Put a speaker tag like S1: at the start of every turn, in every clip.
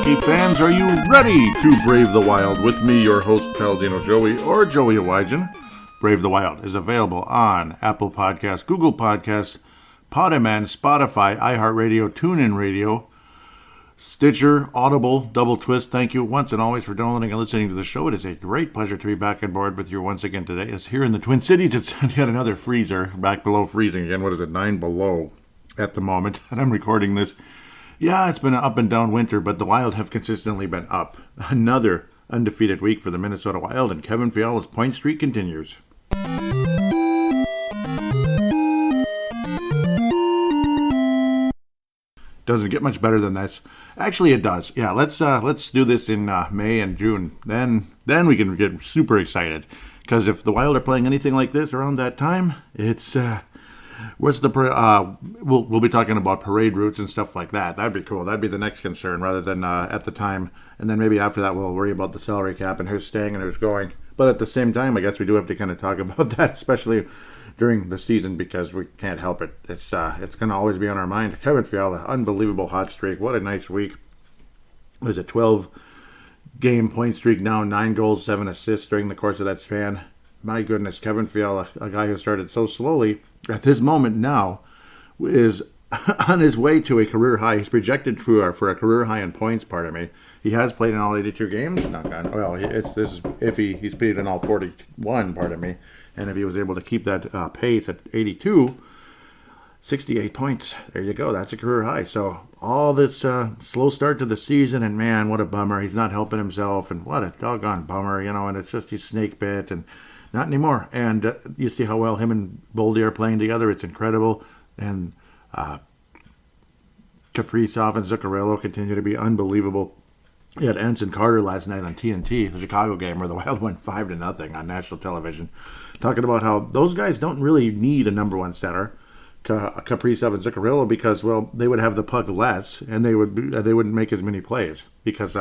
S1: hockey fans, are you ready to brave the wild? With me, your host, Paladino Joey, or Joey Awajan. Brave the Wild is available on Apple Podcasts, Google Podcasts, Podman, Spotify, iHeartRadio, TuneIn Radio, Stitcher, Audible, Double Twist. Thank you once and always for downloading and listening to the show. It is a great pleasure to be back on board with you once again today. As here in the Twin Cities, it's yet another freezer, back below freezing again. What is it, 9 below at the moment, and I'm recording this. Yeah, it's been an up and down winter, but the Wild have consistently been up. Another undefeated week for the Minnesota Wild, and Kevin Fiala's point streak continues. Doesn't get much better than this. Actually, it does. Yeah, let's do this in May and June. Then we can get super excited, because if the Wild are playing anything like this around that time, it's we'll be talking about parade routes and stuff like that. That'd be cool. That'd be the next concern rather than at the time. And then maybe after that we'll worry about the salary cap and who's staying and who's going. But at the same time, I guess we do have to kind of talk about that, especially during the season, because we can't help it. It's going to always be on our mind. Kevin Fiala, unbelievable hot streak. What a nice week. It was a 12-game point streak now, 9 goals, 7 assists during the course of that span. My goodness, Kevin Fiala, a guy who started so slowly, at this moment now, is on his way to a career high. He's projected for a career high in points, pardon me. He has played in all 82 games. Not gone. Well, this is if he's played in all 41, pardon me. And if he was able to keep that pace at 82, 68 points. There you go. That's a career high. So all this slow start to the season, and man, what a bummer. He's not helping himself, and what a doggone bummer, and it's just he's snake bit, and not anymore. And you see how well him and Boldy are playing together. It's incredible. And Kaprizov and Zuccarello continue to be unbelievable. He had Ensign Carter last night on TNT, the Chicago game, where the Wild went 5-0 on national television, talking about how those guys don't really need a number one center, Kaprizov and Zuccarello, because, well, they would have the puck less, and they wouldn't make as many plays, because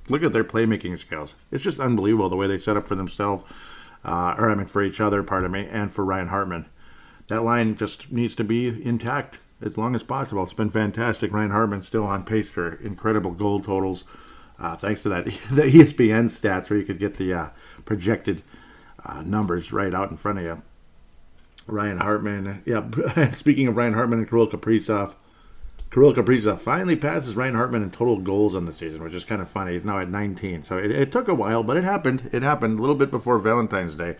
S1: look at their playmaking skills. It's just unbelievable the way they set up for themselves, for each other, pardon me, and for Ryan Hartman. That line just needs to be intact as long as possible. It's been fantastic. Ryan Hartman's still on pace for incredible goal totals. Thanks to that, the ESPN stats where you could get the projected numbers right out in front of you. Ryan Hartman, yeah, speaking of Ryan Hartman and Kirill Kaprizov finally passes Ryan Hartman in total goals on the season, which is kind of funny. He's now at 19. So it took a while, but it happened. It happened a little bit before Valentine's Day,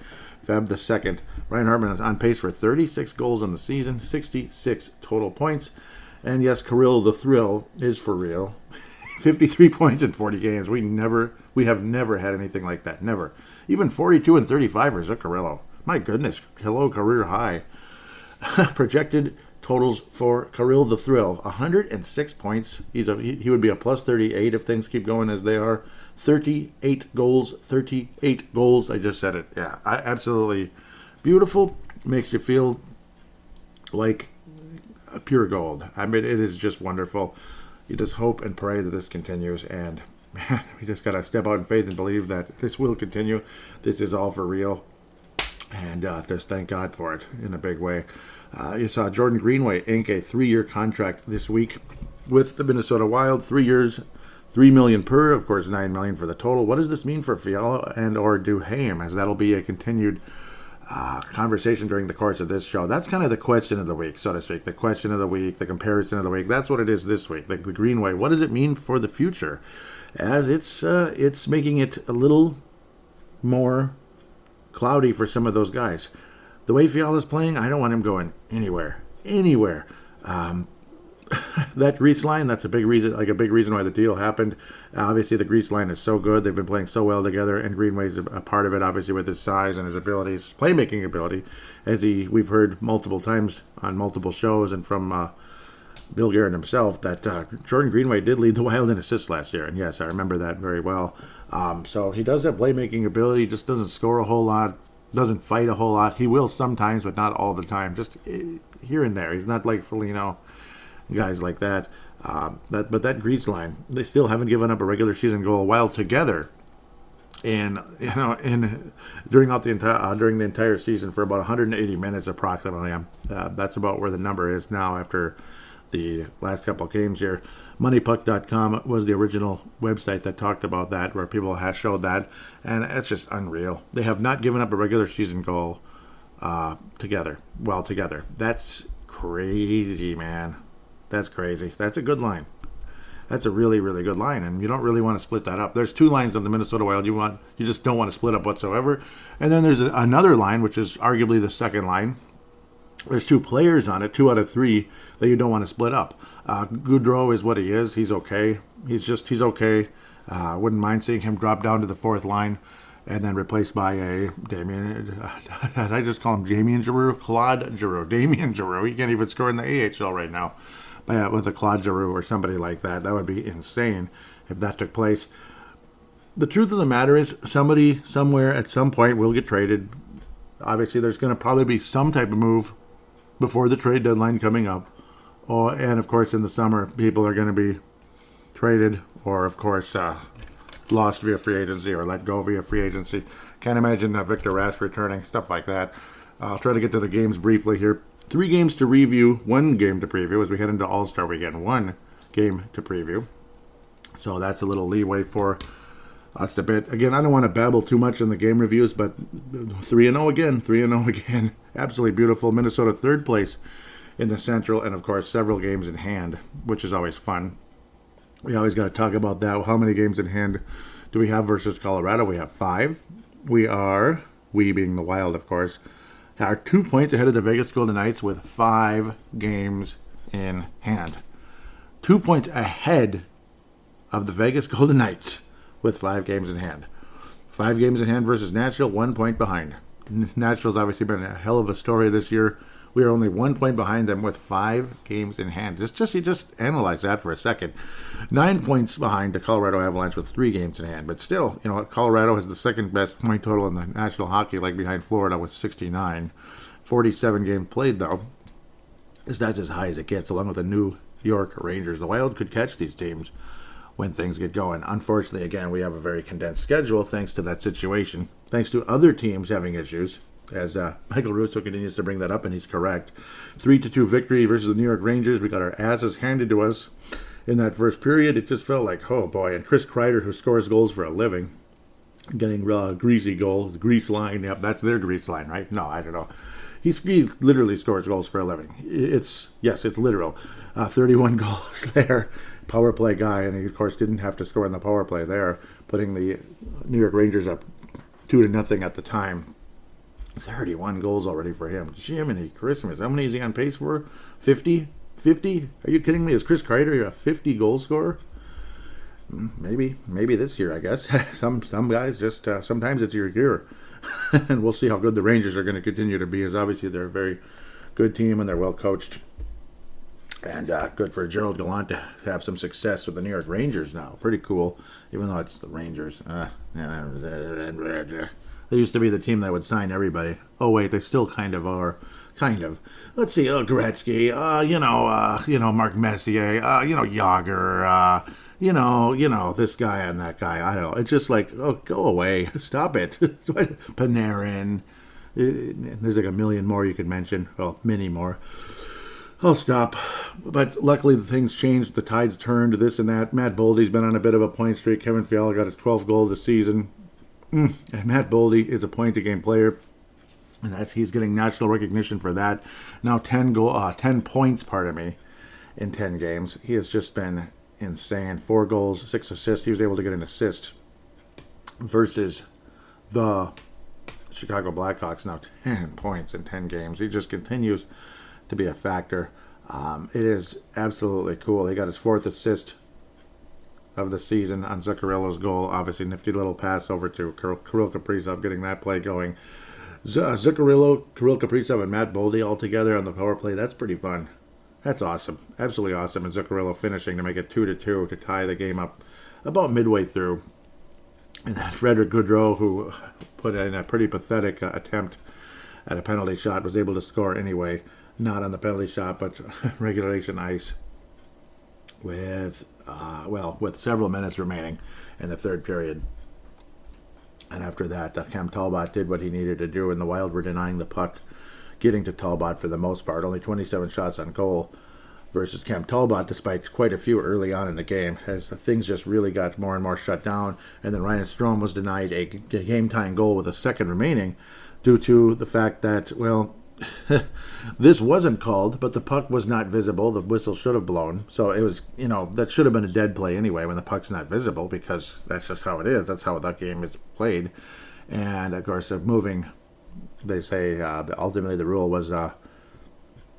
S1: Feb the 2nd. Ryan Hartman is on pace for 36 goals on the season, 66 total points. And yes, Kirill the Thrill is for real. 53 points in 40 games. We have never had anything like that. Never. Even 42 and 35 for Zuccarello. My goodness. Hello, career high. Projected totals for Kirill the Thrill. 106 points. He would be a plus 38 if things keep going as they are. 38 goals. 38 goals. I just said it. Yeah. Absolutely beautiful. Makes you feel like pure gold. I mean, it is just wonderful. You just hope and pray that this continues, and man, we just got to step out in faith and believe that this will continue. This is all for real, and just thank God for it in a big way. You saw Jordan Greenway ink a 3-year contract this week with the Minnesota Wild. 3 years, $3 million per, of course, $9 million for the total. What does this mean for Fiala and or Duhaime, as that'll be a continued conversation during the course of this show? That's kind of the question of the week, so to speak. The question of the week, the comparison of the week. That's what it is this week. The Greenway. What does it mean for the future? As it's making it a little more cloudy for some of those guys. The way Fiala's playing, I don't want him going anywhere. That grease line, that's a big reason why the deal happened. Obviously, the grease line is so good. They've been playing so well together, and Greenway's a part of it, obviously, with his size and his abilities, playmaking ability, as we've heard multiple times on multiple shows and from Bill Guerin himself, that Jordan Greenway did lead the Wild in assists last year, and yes, I remember that very well. So he does have playmaking ability, just doesn't score a whole lot, doesn't fight a whole lot. He will sometimes, but not all the time, just here and there. He's not like Foligno, guys like that. But that grease line, they still haven't given up a regular season goal while together. And during the entire season for about 180 minutes approximately. That's about where the number is now after the last couple of games here. MoneyPuck.com was the original website that talked about that, where people have showed that, and it's just unreal. They have not given up a regular season goal together. That's crazy, man. That's crazy. That's a good line. That's a really, really good line, and you don't really want to split that up. There's two lines on the Minnesota Wild you just don't want to split up whatsoever. And then there's another line, which is arguably the second line. There's two players on it, 2 out of 3, that you don't want to split up. Gaudreau is what he is. He's okay. He's okay. Wouldn't mind seeing him drop down to the fourth line and then replaced by a Damien. I just call him Damien Giroux? Claude Giroux. Damien Giroux. He can't even score in the AHL right now. With a Claude Giroux or somebody like that. That would be insane if that took place. The truth of the matter is somebody somewhere at some point will get traded. Obviously, there's going to probably be some type of move before the trade deadline coming up. And, of course, in the summer, people are going to be traded or, of course, lost via free agency or let go via free agency. Can't imagine Victor Rask returning, stuff like that. I'll try to get to the games briefly here. 3 games to review, 1 game to preview as we head into All-Star Weekend. 1 game to preview. So that's a little leeway for us a bit. Again, I don't want to babble too much in the game reviews, but 3-0 again. 3-0 again. Absolutely beautiful. Minnesota 3rd place in the Central, and of course several games in hand, which is always fun. We always got to talk about that. How many games in hand do we have versus Colorado? We have 5. We being the Wild, of course, are 2 points ahead of the Vegas Golden Knights with 5 games in hand. 2 points ahead of the Vegas Golden Knights with 5 games in hand. 5 games in hand versus Nashville, 1 point behind. Nashville's obviously been a hell of a story this year. We are only 1 point behind them with 5 games in hand. You just analyze that for a second. 9 points behind the Colorado Avalanche with 3 games in hand. But still, Colorado has the second best point total in the National Hockey League behind Florida with 69. 47 games played, though. That's as high as it gets, along with the New York Rangers. The Wild could catch these teams when things get going. Unfortunately, again, we have a very condensed schedule thanks to that situation. Thanks to other teams having issues. As Michael Russo continues to bring that up, and he's correct. 3-2 victory versus the New York Rangers. We got our asses handed to us in that first period. It just felt like, oh boy. And Chris Kreider, who scores goals for a living, getting greasy goals, grease line. Yep, that's their grease line, right? No, I don't know. He literally scores goals for a living. It's literal. 31 goals there. Power play guy, and he, of course, didn't have to score in the power play there, putting the New York Rangers up 2-0 at the time. 31 goals already for him. Jiminy Christmas. How many is he on pace for? 50? 50? Are you kidding me? Is Chris Kreider a 50 goal scorer? Maybe this year, I guess. Some guys just, sometimes it's your year. And we'll see how good the Rangers are going to continue to be, as obviously they're a very good team and they're well coached. And good for Gerald Gallant to have some success with the New York Rangers now. Pretty cool, even though it's the Rangers. They used to be the team that would sign everybody. Oh, wait, they still kind of are. Kind of. Let's see, Gretzky, Mark Messier, Yager, this guy and that guy. I don't know. It's just like, oh, go away. Stop it. Panarin. There's like a million more you could mention. Well, many more. I'll stop. But luckily, the things changed. The tides turned, this and that. Matt Boldy's been on a bit of a point streak. Kevin Fiala got his 12th goal of the season. And Matt Boldy is a point-a-game player, and he's getting national recognition for that. Now 10 points, in 10 games. He has just been insane. 4 goals, 6 assists. He was able to get an assist versus the Chicago Blackhawks. Now 10 points in 10 games. He just continues to be a factor. It is absolutely cool. He got his 4th assist of the season on Zuccarello's goal. Obviously, nifty little pass over to Kirill Kaprizov, getting that play going. Zuccarello, Kirill Kaprizov, and Matt Boldy all together on the power play. That's pretty fun. That's awesome. Absolutely awesome. And Zuccarello finishing to make it 2-2 to tie the game up about midway through. And then Frederick Gaudreau, who put in a pretty pathetic attempt at a penalty shot, was able to score anyway. Not on the penalty shot, but regulation ice with several minutes remaining in the third period. And after that, Cam Talbot did what he needed to do, and the Wild were denying the puck getting to Talbot for the most part. Only 27 shots on goal versus Cam Talbot, despite quite a few early on in the game, as things just really got more and more shut down. And then Ryan Strome was denied a game-tying goal with a second remaining due to the fact that, well, this wasn't called, but the puck was not visible. The whistle should have blown. So it was, that should have been a dead play anyway when the puck's not visible, because that's just how it is. That's how that game is played. And, of course, moving, they say ultimately the rule was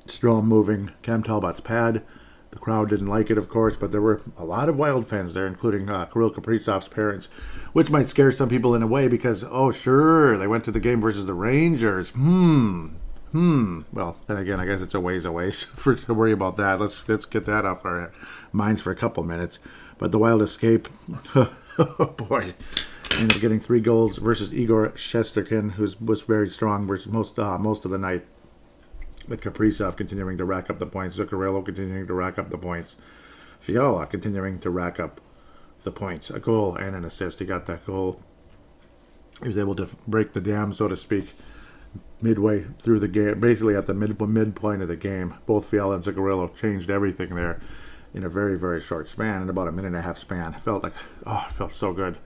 S1: Strome moving Cam Talbot's pad. The crowd didn't like it, of course, but there were a lot of Wild fans there, including Kirill Kaprizov's parents, which might scare some people in a way because, oh, sure, they went to the game versus the Rangers. Well, then again, I guess it's a ways away to worry about that. Let's get that off our minds for a couple minutes. But the Wild escape, oh boy, ended up getting 3 goals versus Igor Shesterkin, who was very strong versus most of the night. But Kaprizov continuing to rack up the points. Zuccarello continuing to rack up the points. Fiala continuing to rack up the points. A goal and an assist. He got that goal. He was able to break the dam, so to speak, midway through the game. Basically at the midpoint of the game. Both Fiala and Zuccarello changed everything there in a very, very short span. In about a minute and a half span. It felt so good.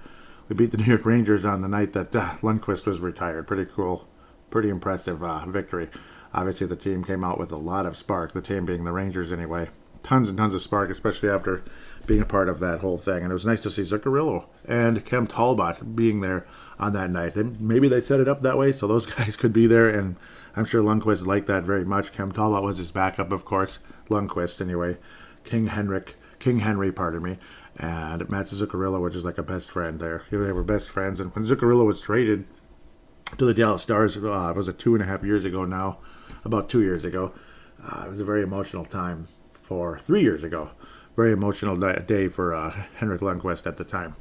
S1: We beat the New York Rangers on the night that Lundqvist was retired. Pretty cool. Pretty impressive victory. Obviously, the team came out with a lot of spark, the team being the Rangers anyway. Tons and tons of spark, especially after being a part of that whole thing. And it was nice to see Zuccarello and Cam Talbot being there on that night. And maybe they set it up that way so those guys could be there, and I'm sure Lundqvist liked that very much. Cam Talbot was his backup, of course. Lundqvist, anyway. King Henry, pardon me. And Matt Zuccarello, which is like a best friend there. They were best friends. And when Zuccarello was traded to the Dallas Stars, was it 2.5 years ago now? About 2 years ago. It was a very emotional time 3 years ago. Very emotional day for Henrik Lundqvist at the time.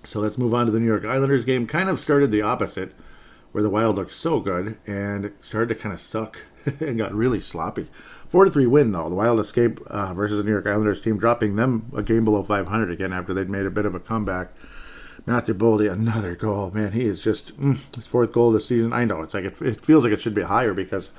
S1: So let's move on to the New York Islanders game. Kind of started the opposite, where the Wild looked so good and started to kind of suck and got really sloppy. 4-3 win, though. The Wild escape versus the New York Islanders team, dropping them a game below 500 again after they'd made a bit of a comeback. Matthew Boldy, another goal. Man, he is just his 4th goal of the season. I know, it's like it feels like it should be higher because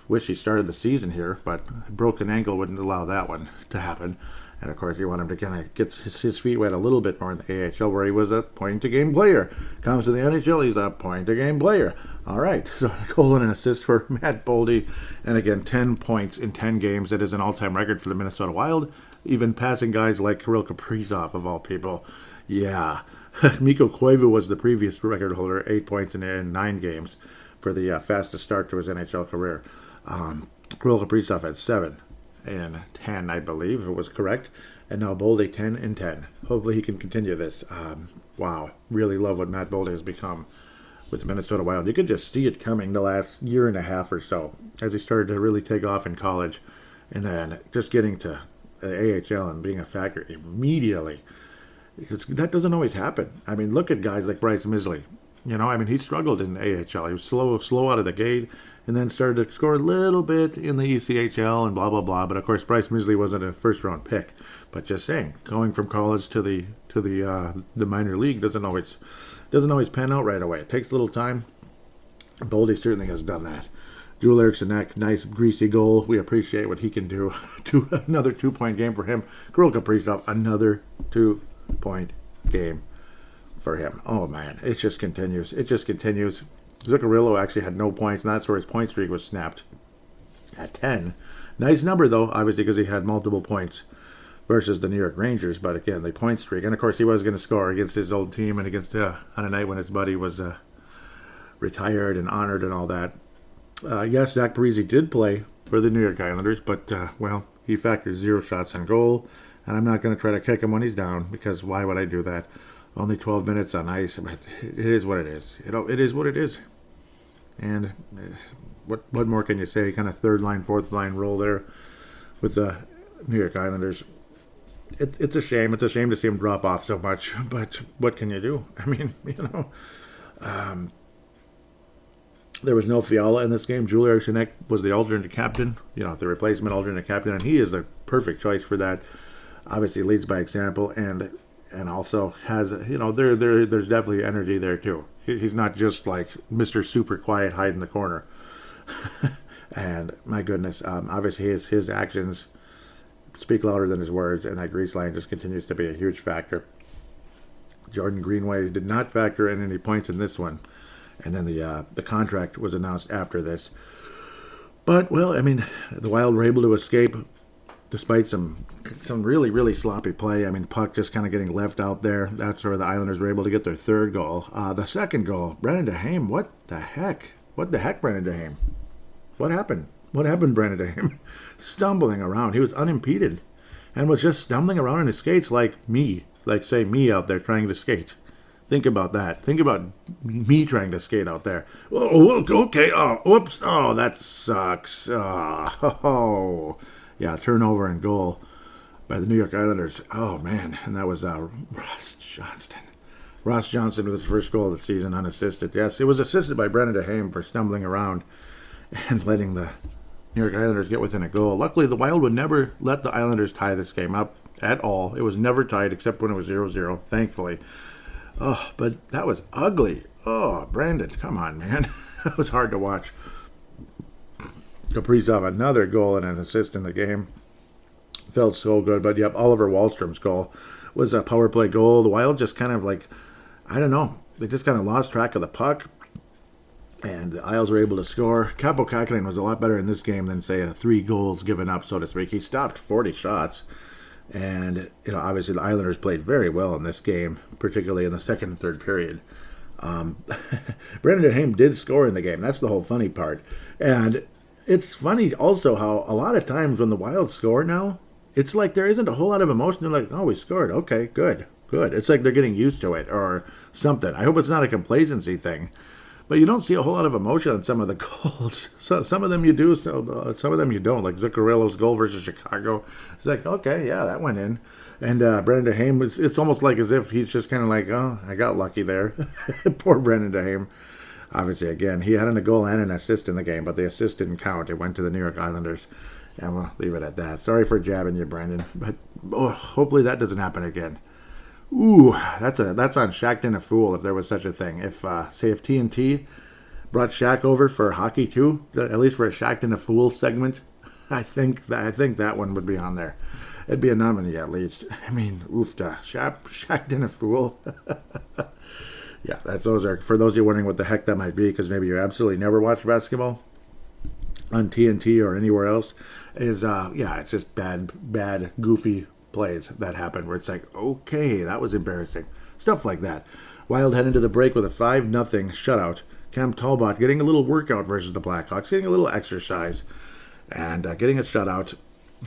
S1: wish he started the season here, but a broken ankle wouldn't allow that one to happen. And of course, you want him to kind of get his feet wet a little bit more in the AHL, where he was a point-to-game player. Comes to the NHL, he's a point-to-game player. All right, so a goal and an assist for Matt Boldy. And again, 10 points in 10 games. That is an all-time record for the Minnesota Wild, even passing guys like Kirill Kaprizov, of all people. Yeah. Mikko Koivu was the previous record holder, 8 points in 9 games for the fastest start to his NHL career. Kirill Kaprizov had 7 in 10, I believe, if it was correct. And now Boldy 10 in 10. Hopefully he can continue this. Wow. Really love what Matt Boldy has become with the Minnesota Wild. You could just see it coming the last year and a half or so as he started to really take off in college. And then just getting to the AHL and being a factor immediately. Because that doesn't always happen. I mean, look at guys like Bryce Misley. He struggled in the AHL. He was slow out of the gate, and then started to score a little bit in the ECHL and blah blah blah. But of course, Bryce Misley wasn't a first-round pick. But just saying, going from college to the minor league doesn't always pan out right away. It takes a little time. Boldy certainly has done that. Joel Eriksson, that nice greasy goal. We appreciate what he can do. Another 2-point game for him. Kirill Kaprizov, another 2-point game for him. Oh man, it just continues. Zuccarello actually had no points, and that's where his point streak was snapped at 10. Nice number though, obviously, because he had multiple points versus the New York Rangers. But again, the point streak, and of course he was going to score against his old team and against on a night when his buddy was retired and honored and all that. Yes, Zach Parise did play for the New York Islanders, but he factored 0 shots on goal. And I'm not going to try to kick him when he's down, because why would I do that? Only 12 minutes on ice, but it is what it is. It is what it is. And what more can you say? Kind of 3rd line, 4th line role there with the New York Islanders. It's a shame. It's a shame to see him drop off so much, but what can you do? I mean, there was no Fiala in this game. Joel Eriksson was the alternate captain, the replacement alternate captain, and he is the perfect choice for that. Obviously leads by example, and also has, there's definitely energy there too. He's not just like Mr. Super Quiet, hide in the corner. And my goodness, obviously his actions speak louder than his words, and that grease line just continues to be a huge factor. Jordan Greenway did not factor in any points in this one, and then the contract was announced after this. But well, I mean, the Wild were able to escape despite some really really sloppy play. I mean, the puck just kind of getting left out there. That's where the Islanders were able to get their third goal. The second goal, Brendan DeHame. What the heck? What the heck, Brendan DeHame? What happened? What happened, Brendan DeHame? Stumbling around. He was unimpeded and was just stumbling around in his skates like me. Like, say, me out there trying to skate. Think about that. Think about me trying to skate out there. Oh, okay. Oh, whoops. Oh, that sucks. Oh. Yeah, turnover and goal by the New York Islanders. Oh, man. And that was Ross Johnston. Ross Johnson with his first goal of the season, unassisted. Yes, it was assisted by Brendan DeHame for stumbling around and letting the New York Islanders get within a goal. Luckily, the Wild would never let the Islanders tie this game up at all. It was never tied except when it was 0-0, thankfully. Oh, but that was ugly. Oh, Brandon, come on, man. That was hard to watch. Kaprizov, another goal and an assist in the game. Felt so good. But, yep, Oliver Wahlstrom's goal was a power play goal. The Wild just kind of like, I don't know, they just kind of lost track of the puck. And the Isles were able to score. Capo Kakinen was a lot better in this game than, say, 3 goals given up, so to speak. He stopped 40 shots. And, obviously the Islanders played very well in this game, particularly in the second and third period. Brendan DeHame did score in the game. That's the whole funny part. And it's funny also how a lot of times when the Wild score now, it's like there isn't a whole lot of emotion. They're like, oh, we scored. Okay, good. It's like they're getting used to it or something. I hope it's not a complacency thing. But you don't see a whole lot of emotion on some of the goals. So some of them you do, some of them you don't. Like Zuccarello's goal versus Chicago. It's like, okay, yeah, that went in. And Brendan DeHame, it's almost like as if he's just kind of like, oh, I got lucky there. Poor Brendan DeHame. Obviously, again, he had a goal and an assist in the game, but the assist didn't count. It went to the New York Islanders. And we'll leave it at that. Sorry for jabbing you, Brendan. But hopefully that doesn't happen again. Ooh, that's on Shaqtin' a Fool if there was such a thing. If TNT brought Shaq over for hockey too, at least for a Shaqtin' a Fool segment, I think that one would be on there. It'd be a nominee at least. I mean, oofta, Shaqtin' a Fool. Yeah, those are for those of you wondering what the heck that might be, because maybe you absolutely never watched basketball on TNT or anywhere else. It's just bad, goofy plays that happened where it's like, okay, that was embarrassing. Stuff like that. Wild head into the break with a 5-0 shutout. Cam Talbot getting a little workout versus the Blackhawks, getting a little exercise, and getting a shutout,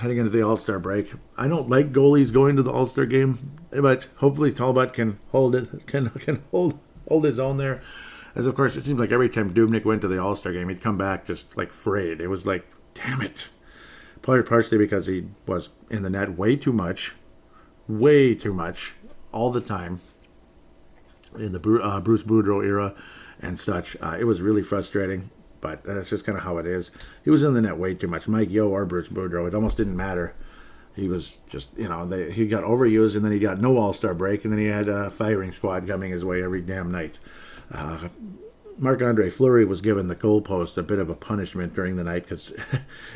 S1: heading into the All-Star break. I don't like goalies going to the All-Star game, but hopefully Talbot can hold it, can hold his own there. As of course, it seems like every time Dubnyk went to the All-Star game, he'd come back just like frayed. It was like, damn it. Probably partially because he was in the net way too much, all the time in the Bruce Boudreau era and such. It was really frustrating, but that's just kind of how it is. He was in the net way too much. Mike Yeo or Bruce Boudreau, it almost didn't matter. He was just, he got overused, and then he got no All-Star break, and then he had a firing squad coming his way every damn night. Marc-Andre Fleury was given the goalpost a bit of a punishment during the night because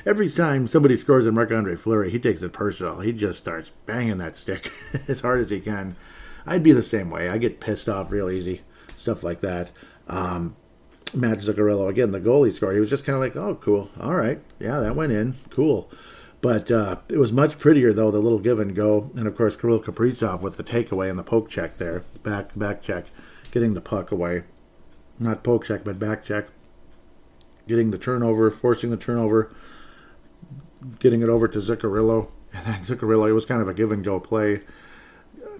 S1: every time somebody scores at Marc-Andre Fleury, he takes it personal. He just starts banging that stick as hard as he can. I'd be the same way. I get pissed off real easy, stuff like that. Matt Zuccarello, again, the goal he scored, he was just kind of like, oh, cool. All right. Yeah, that went in. Cool. But it was much prettier, though, the little give and go. And, of course, Kirill Kaprizov with the takeaway and the poke check there. Back check, getting the puck away. Not poke check, but back check. Getting the turnover, forcing the turnover, getting it over to Zuccarello. And then Zuccarello, it was kind of a give and go play.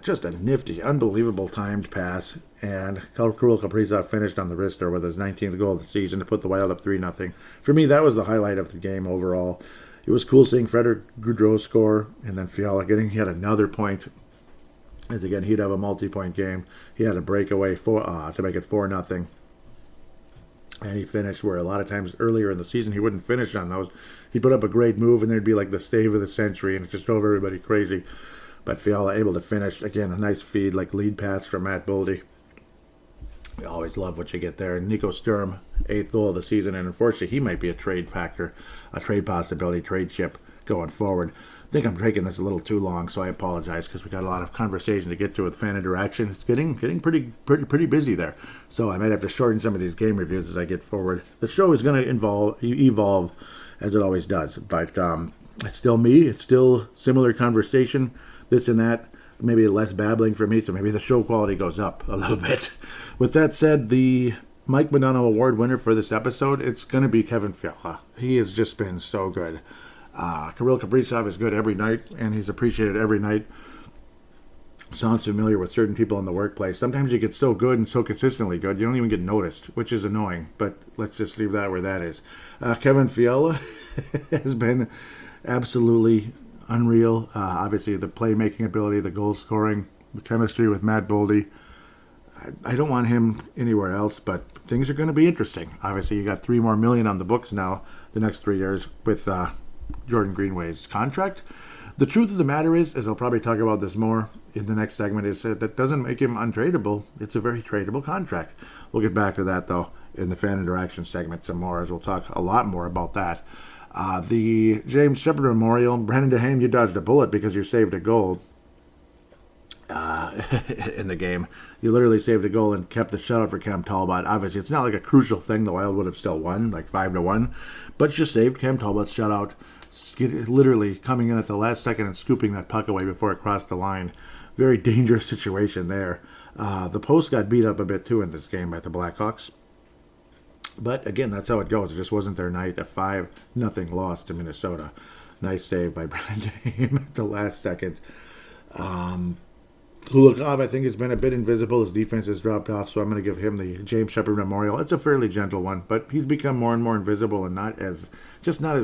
S1: Just a nifty, unbelievable timed pass. And Kirill Kaprizov finished on the wrister with his 19th goal of the season to put the Wild up 3-0. For me, that was the highlight of the game overall. It was cool seeing Frederick Gaudreau score, and then Fiala getting yet another point. As again, he'd have a multi-point game. He had a breakaway to make it 4-0. And he finished where a lot of times earlier in the season he wouldn't finish on those. He put up a great move, and there'd be like the save of the century, and it just drove everybody crazy. But Fiala able to finish. Again, a nice feed, like lead pass from Matt Boldy. We always love what you get there. Nico Sturm, 8th goal of the season, and unfortunately he might be a trade factor, a trade possibility, trade chip going forward. I think I'm taking this a little too long, so I apologize because we got a lot of conversation to get to with fan interaction. It's getting pretty busy there, so I might have to shorten some of these game reviews as I get forward. The show is going to evolve as it always does, but it's still me. It's still similar conversation, this and that. Maybe less babbling for me, so maybe the show quality goes up a little bit. With that said, the Mike Modano Award winner for this episode, it's going to be Kevin Fiala. He has just been so good. Kirill Kaprizov is good every night, and he's appreciated every night. Sounds familiar with certain people in the workplace. Sometimes you get so good and so consistently good, you don't even get noticed, which is annoying, but let's just leave that where that is. Kevin Fiala has been absolutely unreal. Obviously, the playmaking ability, the goal scoring, the chemistry with Matt Boldy. I don't want him anywhere else, but things are going to be interesting. Obviously, you got $3 more million on the books now, the next 3 years with Jordan Greenway's contract. The truth of the matter is I'll probably talk about this more in the next segment, is that doesn't make him untradeable. It's a very tradable contract. We'll get back to that, though, in the fan interaction segment some more, as we'll talk a lot more about that. The James Shepard Memorial, Brandon DeHaan, you dodged a bullet because you saved a goal in the game. You literally saved a goal and kept the shutout for Cam Talbot. Obviously, it's not like a crucial thing. The Wild would have still won, like 5-1, but you saved Cam Talbot's shutout, literally coming in at the last second and scooping that puck away before it crossed the line. Very dangerous situation there. The post got beat up a bit, too, in this game by the Blackhawks. But again, that's how it goes. It just wasn't their night. A 5-0 loss to Minnesota. Nice save by Brandon DeHaan at the last second. Kulikov, I think, has been a bit invisible. His defense has dropped off, so I'm going to give him the James Shepard Memorial. It's a fairly gentle one, but he's become more and more invisible and not as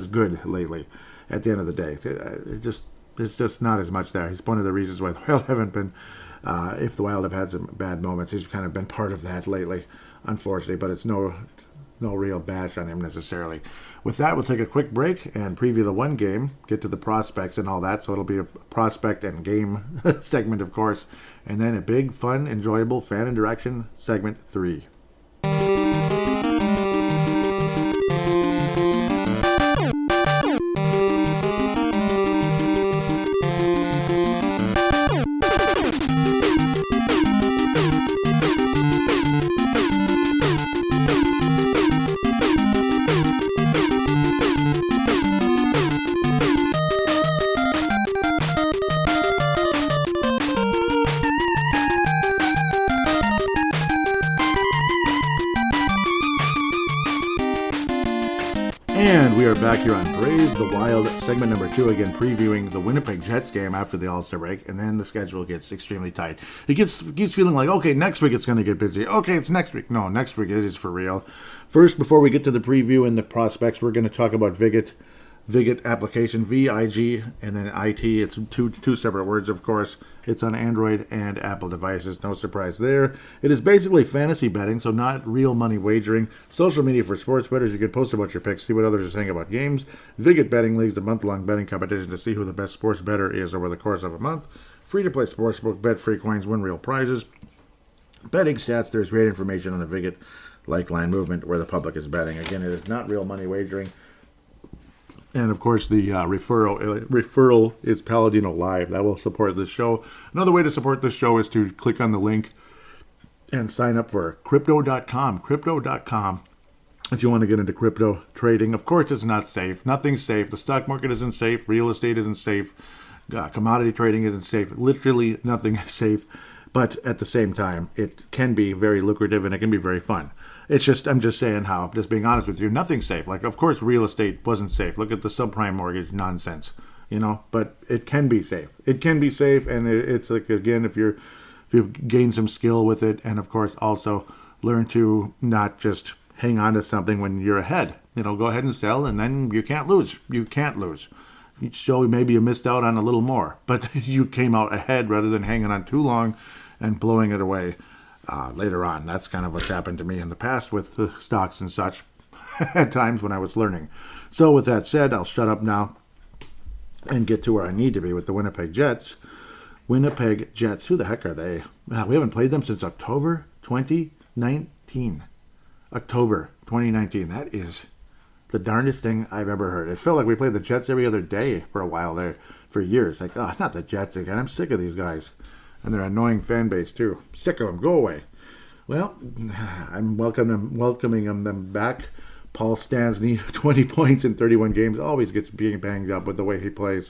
S1: good lately. At the end of the day, it's just not as much there. He's one of the reasons why the Wild haven't been. If the Wild have had some bad moments, he's kind of been part of that lately, unfortunately. But it's no real bash on him necessarily. With that, we'll take a quick break and preview the one game, get to the prospects and all that. So it'll be a prospect and game segment, of course, and then a big, fun, enjoyable fan interaction segment 3. And we are back here on Brave the Wild, segment number 2, again previewing the Winnipeg Jets game after the All-Star break, and then the schedule gets extremely tight. It keeps feeling like, okay, next week it's going to get busy. Okay, it's next week. No, next week it is for real. First, before we get to the preview and the prospects, we're going to talk about Vig It application, VIG, and then IT. It's two separate words, of course. It's on Android and Apple devices. No surprise there. It is basically fantasy betting, so not real money wagering. Social media for sports bettors. You can post about your picks, see what others are saying about games. Vig It Betting Leagues, a month-long betting competition to see who the best sports bettor is over the course of a month. Free-to-play sportsbook, bet free coins, win real prizes. Betting stats, there's great information on the Vig It like line movement where the public is betting. Again, it is not real money wagering. And, of course, the referral is Paladinolive. That will support this show. Another way to support this show is to click on the link and sign up for Crypto.com. Crypto.com, if you want to get into crypto trading. Of course, it's not safe. Nothing's safe. The stock market isn't safe. Real estate isn't safe. Commodity trading isn't safe. Literally nothing is safe. But at the same time, it can be very lucrative and it can be very fun. I'm just saying how, just being honest with you, nothing's safe. Like, of course, real estate wasn't safe. Look at the subprime mortgage nonsense, but it can be safe. It can be safe, and it's like, again, if you gain some skill with it, and of course also learn to not just hang on to something when you're ahead. Go ahead and sell, and then you can't lose. You can't lose. So maybe you missed out on a little more, but you came out ahead rather than hanging on too long and blowing it away later on. That's kind of what's happened to me in the past with the stocks and such at times when I was learning. So with that said, I'll shut up now and get to where I need to be with the Winnipeg Jets. Winnipeg Jets, who the heck are they? We haven't played them since October 2019. 2019. October 2019. That is the darndest thing I've ever heard. It felt like we played the Jets every other day for a while there, for years. Like, oh, it's not the Jets again. I'm sick of these guys. And their annoying fan base, too. Sick of them. Go away. Well, I'm welcoming them back. Paul Stastny, 20 points in 31 games. Always gets being banged up with the way he plays.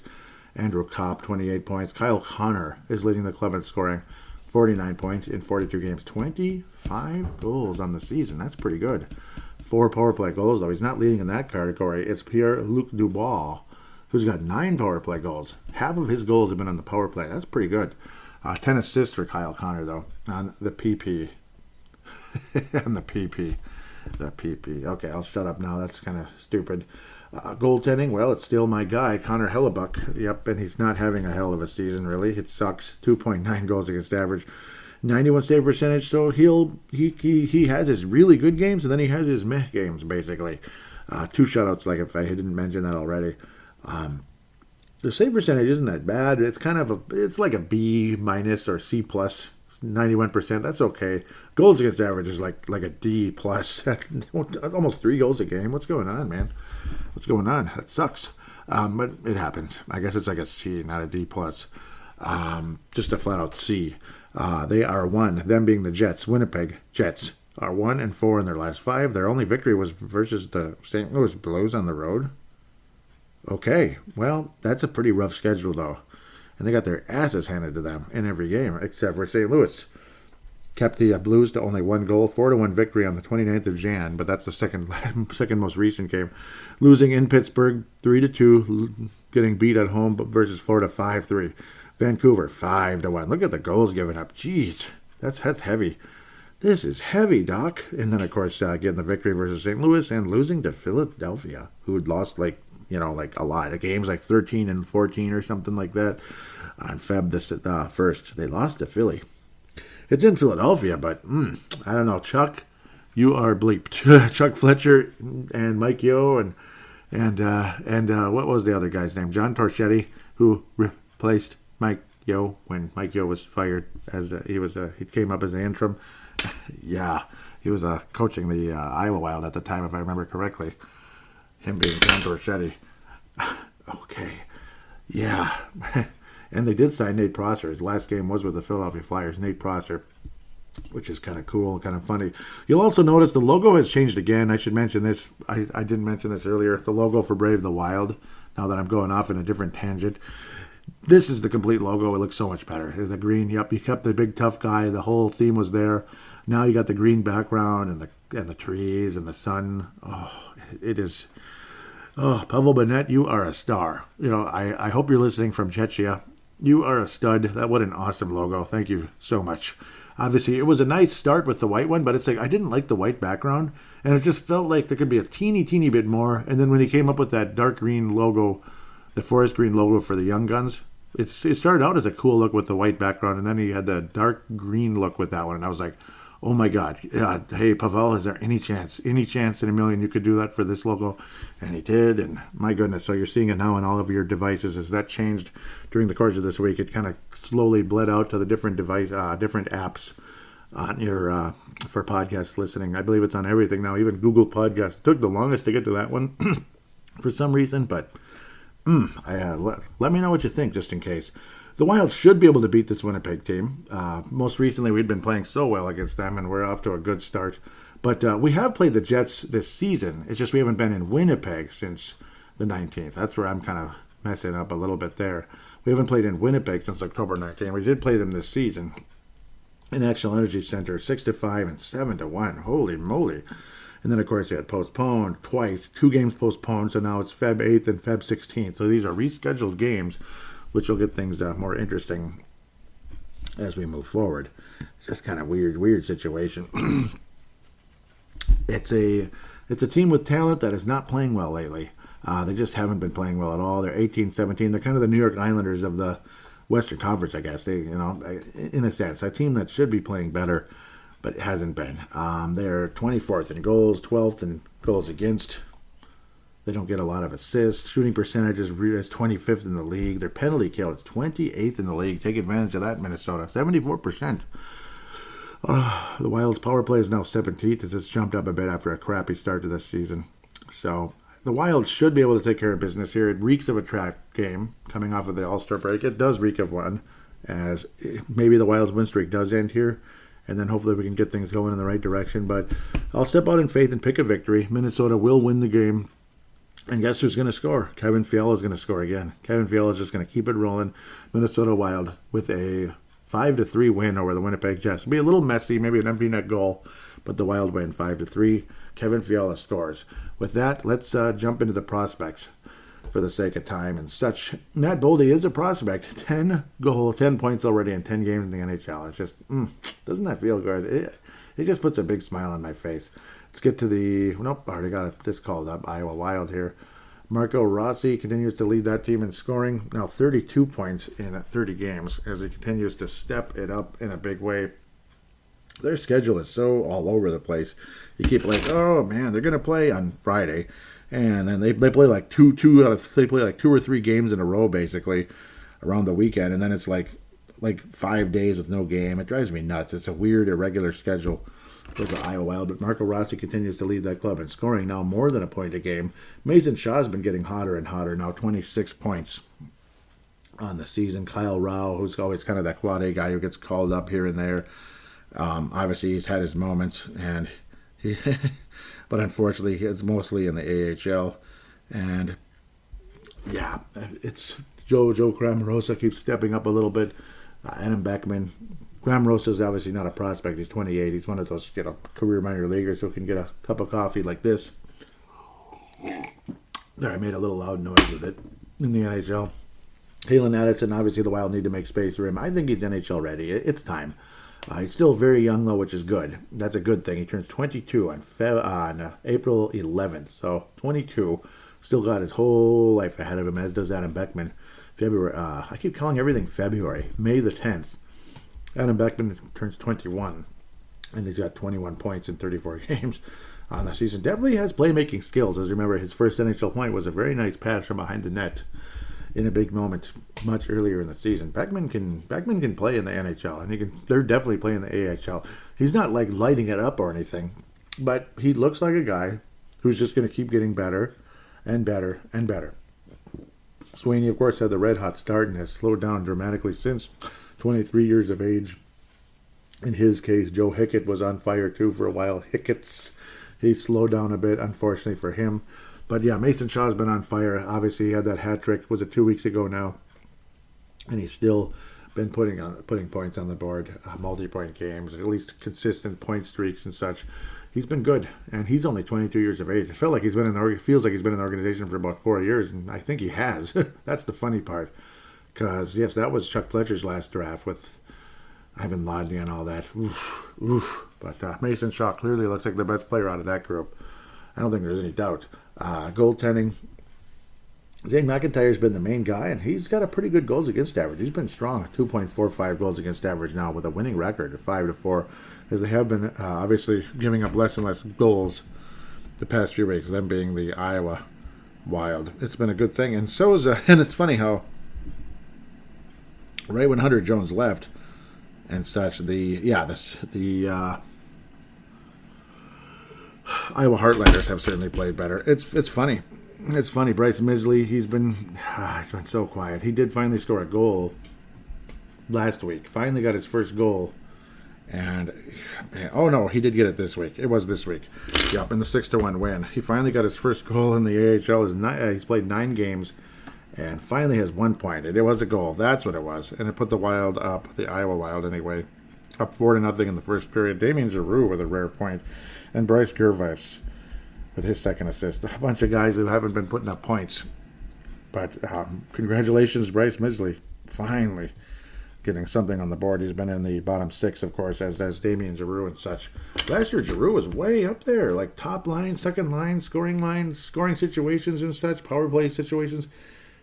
S1: Andrew Kopp, 28 points. Kyle Connor is leading the club in scoring. 49 points in 42 games. 25 goals on the season. That's pretty good. 4 power play goals, though. He's not leading in that category. It's Pierre-Luc Dubois, who's got 9 power play goals. Half of his goals have been on the power play. That's pretty good. 10 assists for Kyle Connor, though, on the PP. On the PP. The PP. Okay, I'll shut up now. That's kind of stupid. Goaltending, well, it's still my guy, Connor Hellebuck. Yep, and he's not having a hell of a season, really. It sucks. 2.9 goals against average. 91 save percentage, so he has his really good games, and then he has his meh games, basically. 2 shutouts, like if I didn't mention that already. The save percentage isn't that bad. It's kind of it's like a B minus or C plus. 91%. That's okay. Goals against average is like a D plus. That's almost 3 goals a game. What's going on, man? What's going on? That sucks. But it happens. I guess it's like a C, not a D plus. Just a flat out C. They are 1. Them being the Jets. Winnipeg Jets are 1-4 in their last 5. Their only victory was versus the St. Louis Blues on the road. Okay. Well, that's a pretty rough schedule, though. And they got their asses handed to them in every game, except for St. Louis. Kept the Blues to only 1 goal, 4-1 victory on the 29th of Jan, but that's the second most recent game. Losing in Pittsburgh 3-2, getting beat at home versus Florida 5-3. Vancouver 5-1. Look at the goals given up. Jeez, that's heavy. This is heavy, Doc. And then, of course, getting the victory versus St. Louis and losing to Philadelphia, who had lost like a lot of games, like 13-14 or something like that. On Feb the 1st, they lost to Philly. It's in Philadelphia, but I don't know. Chuck, you are bleeped. Chuck Fletcher and Mike Yeo and what was the other guy's name? John Torchetti, who replaced Mike Yeo when Mike Yeo was fired as he came up as an interim. Yeah, he was coaching the Iowa Wild at the time, if I remember correctly. Him being John Torchetti. Okay. Yeah. And they did sign Nate Prosser. His last game was with the Philadelphia Flyers. Nate Prosser, which is kind of cool, kind of funny. You'll also notice the logo has changed again. I should mention this. I didn't mention this earlier. The logo for Brave the Wild, now that I'm going off in a different tangent. This is the complete logo. It looks so much better. The green, yep, you kept the big tough guy. The whole theme was there. Now you got the green background and the trees and the sun. Oh, it is... Oh, Pavel Bennett, you are a star. I hope you're listening from Czechia. You are a stud. What an awesome logo. Thank you so much. Obviously, it was a nice start with the white one, but it's like I didn't like the white background, and it just felt like there could be a teeny bit more. And then when he came up with that dark green logo, the forest green logo for the Young Guns, it started out as a cool look with the white background, and then he had the dark green look with that one, and I was like, oh my God, hey, Pavel, is there any chance in a million you could do that for this logo? And he did, and my goodness, so you're seeing it now on all of your devices. As that changed during the course of this week, it kind of slowly bled out to the different different apps on your for podcast listening. I believe it's on everything now, even Google Podcasts. It took the longest to get to that one for some reason, but let me know what you think, just in case. The Wild should be able to beat this Winnipeg team. Most recently, we'd been playing so well against them, and we're off to a good start. But we have played the Jets this season. It's just we haven't been in Winnipeg since the 19th. That's where I'm kind of messing up a little bit there. We haven't played in Winnipeg since October 19th. We did play them this season in National Energy Center, 6-5 and 7-1. Holy moly. And then, of course, they had postponed twice. 2 games postponed, so now it's Feb 8th and Feb 16th. So these are rescheduled games, which will get things more interesting as we move forward. It's just kind of weird situation. It's a team with talent that is not playing well lately. They just haven't been playing well at all. They're 18-17. They're kind of the New York Islanders of the Western Conference, I guess. They, in a sense, a team that should be playing better, but it hasn't been. They're 24th in goals, 12th in goals against. They don't get a lot of assists. Shooting percentage is 25th in the league. Their penalty kill is 28th in the league. Take advantage of that, Minnesota. 74%. The Wild's power play is now 17th as it's jumped up a bit after a crappy start to this season. So the Wild should be able to take care of business here. It reeks of a trap game coming off of the All-Star break. It does reek of one, as maybe the Wild's win streak does end here, and then hopefully we can get things going in the right direction. But I'll step out in faith and pick a victory. Minnesota will win the game. And guess who's going to score? Kevin Fiala is going to score again. Kevin Fiala is just going to keep it rolling. Minnesota Wild with a 5-3 win over the Winnipeg Jets. It'll be a little messy, maybe an empty net goal, but the Wild win 5-3. Kevin Fiala scores. With that, let's jump into the prospects for the sake of time and such. Matt Boldy is a prospect. 10 points already in 10 games in the NHL. It's just, doesn't that feel good? It just puts a big smile on my face. Let's get to the, I already got this called up, Iowa Wild here. Marco Rossi continues to lead that team in scoring. Now 32 points in 30 games as he continues to step it up in a big way. Their schedule is so all over the place. You keep like, oh man, they're going to play on Friday. And then they play like two or three games in a row basically around the weekend. And then it's like 5 days with no game. It drives me nuts. It's a weird, irregular schedule for the Iowa Wild, but Marco Rossi continues to lead that club in scoring, now more than a point a game. Mason Shaw's been getting hotter and hotter, now 26 points on the season. Kyle Rao, who's always kind of that quad A guy who gets called up here and there. Obviously, he's had his moments, but unfortunately, it's mostly in the AHL. And yeah, it's Joe Grammarosa keeps stepping up a little bit. Adam Beckman. Grammarosa is obviously not a prospect. He's 28. He's one of those career minor leaguers who can get a cup of coffee like this. There, I made a little loud noise with it in the NHL. Halen Addison, obviously the Wild need to make space for him. I think he's NHL ready. It's time. He's still very young, though, which is good. That's a good thing. He turns 22 on April 11th. So 22. Still got his whole life ahead of him, as does Adam Beckman. February. I keep calling everything February. May the 10th. Adam Beckman turns 21, and he's got 21 points in 34 games on the season. Definitely has playmaking skills. As you remember, his first NHL point was a very nice pass from behind the net in a big moment much earlier in the season. Beckman can play in the NHL, and they're definitely playing the AHL. He's not like lighting it up or anything, but he looks like a guy who's just going to keep getting better and better and better. Sweeney, of course, had the red-hot start and has slowed down dramatically since. 23 years of age. In his case, Joe Hickett was on fire too for a while. He slowed down a bit, unfortunately for him. But yeah, Mason Shaw's been on fire. Obviously, he had that hat trick. Was it 2 weeks ago now? And he's still been putting points on the board, multi-point games, at least consistent point streaks and such. He's been good, and he's only 22 years of age. It feels like he's been in the organization for about 4 years, and I think he has. That's the funny part. Because, yes, that was Chuck Fletcher's last draft with Ivan Lodney and all that. But Mason Shaw clearly looks like the best player out of that group. I don't think there's any doubt. Goaltending. Zane McIntyre's been the main guy, and he's got a pretty good goals against average. He's been strong, 2.45 goals against average now with a winning record of 5-4, as they have been obviously giving up less and less goals the past few weeks, them being the Iowa Wild. It's been a good thing, and so is and it's funny how right when Hunter Jones left and such, the Iowa Heartlanders have certainly played better. It's funny. It's funny. Bryce Misley, he's been so quiet. He did finally score a goal last week. Finally got his first goal. And, he did get it this week. It was this week. Yep, in the 6-1 win. He finally got his first goal in the AHL. He's played 9 games. And finally has 1 point. It was a goal. That's what it was. And it put the Wild up, the Iowa Wild anyway, up 4-0 in the first period. Damien Giroux with a rare point. And Bryce Gervais with his second assist. A bunch of guys who haven't been putting up points. But congratulations, Bryce Misley. Finally getting something on the board. He's been in the bottom 6, of course, as Damien Giroux and such. Last year, Giroux was way up there. Like top line, second line, scoring situations and such, power play situations.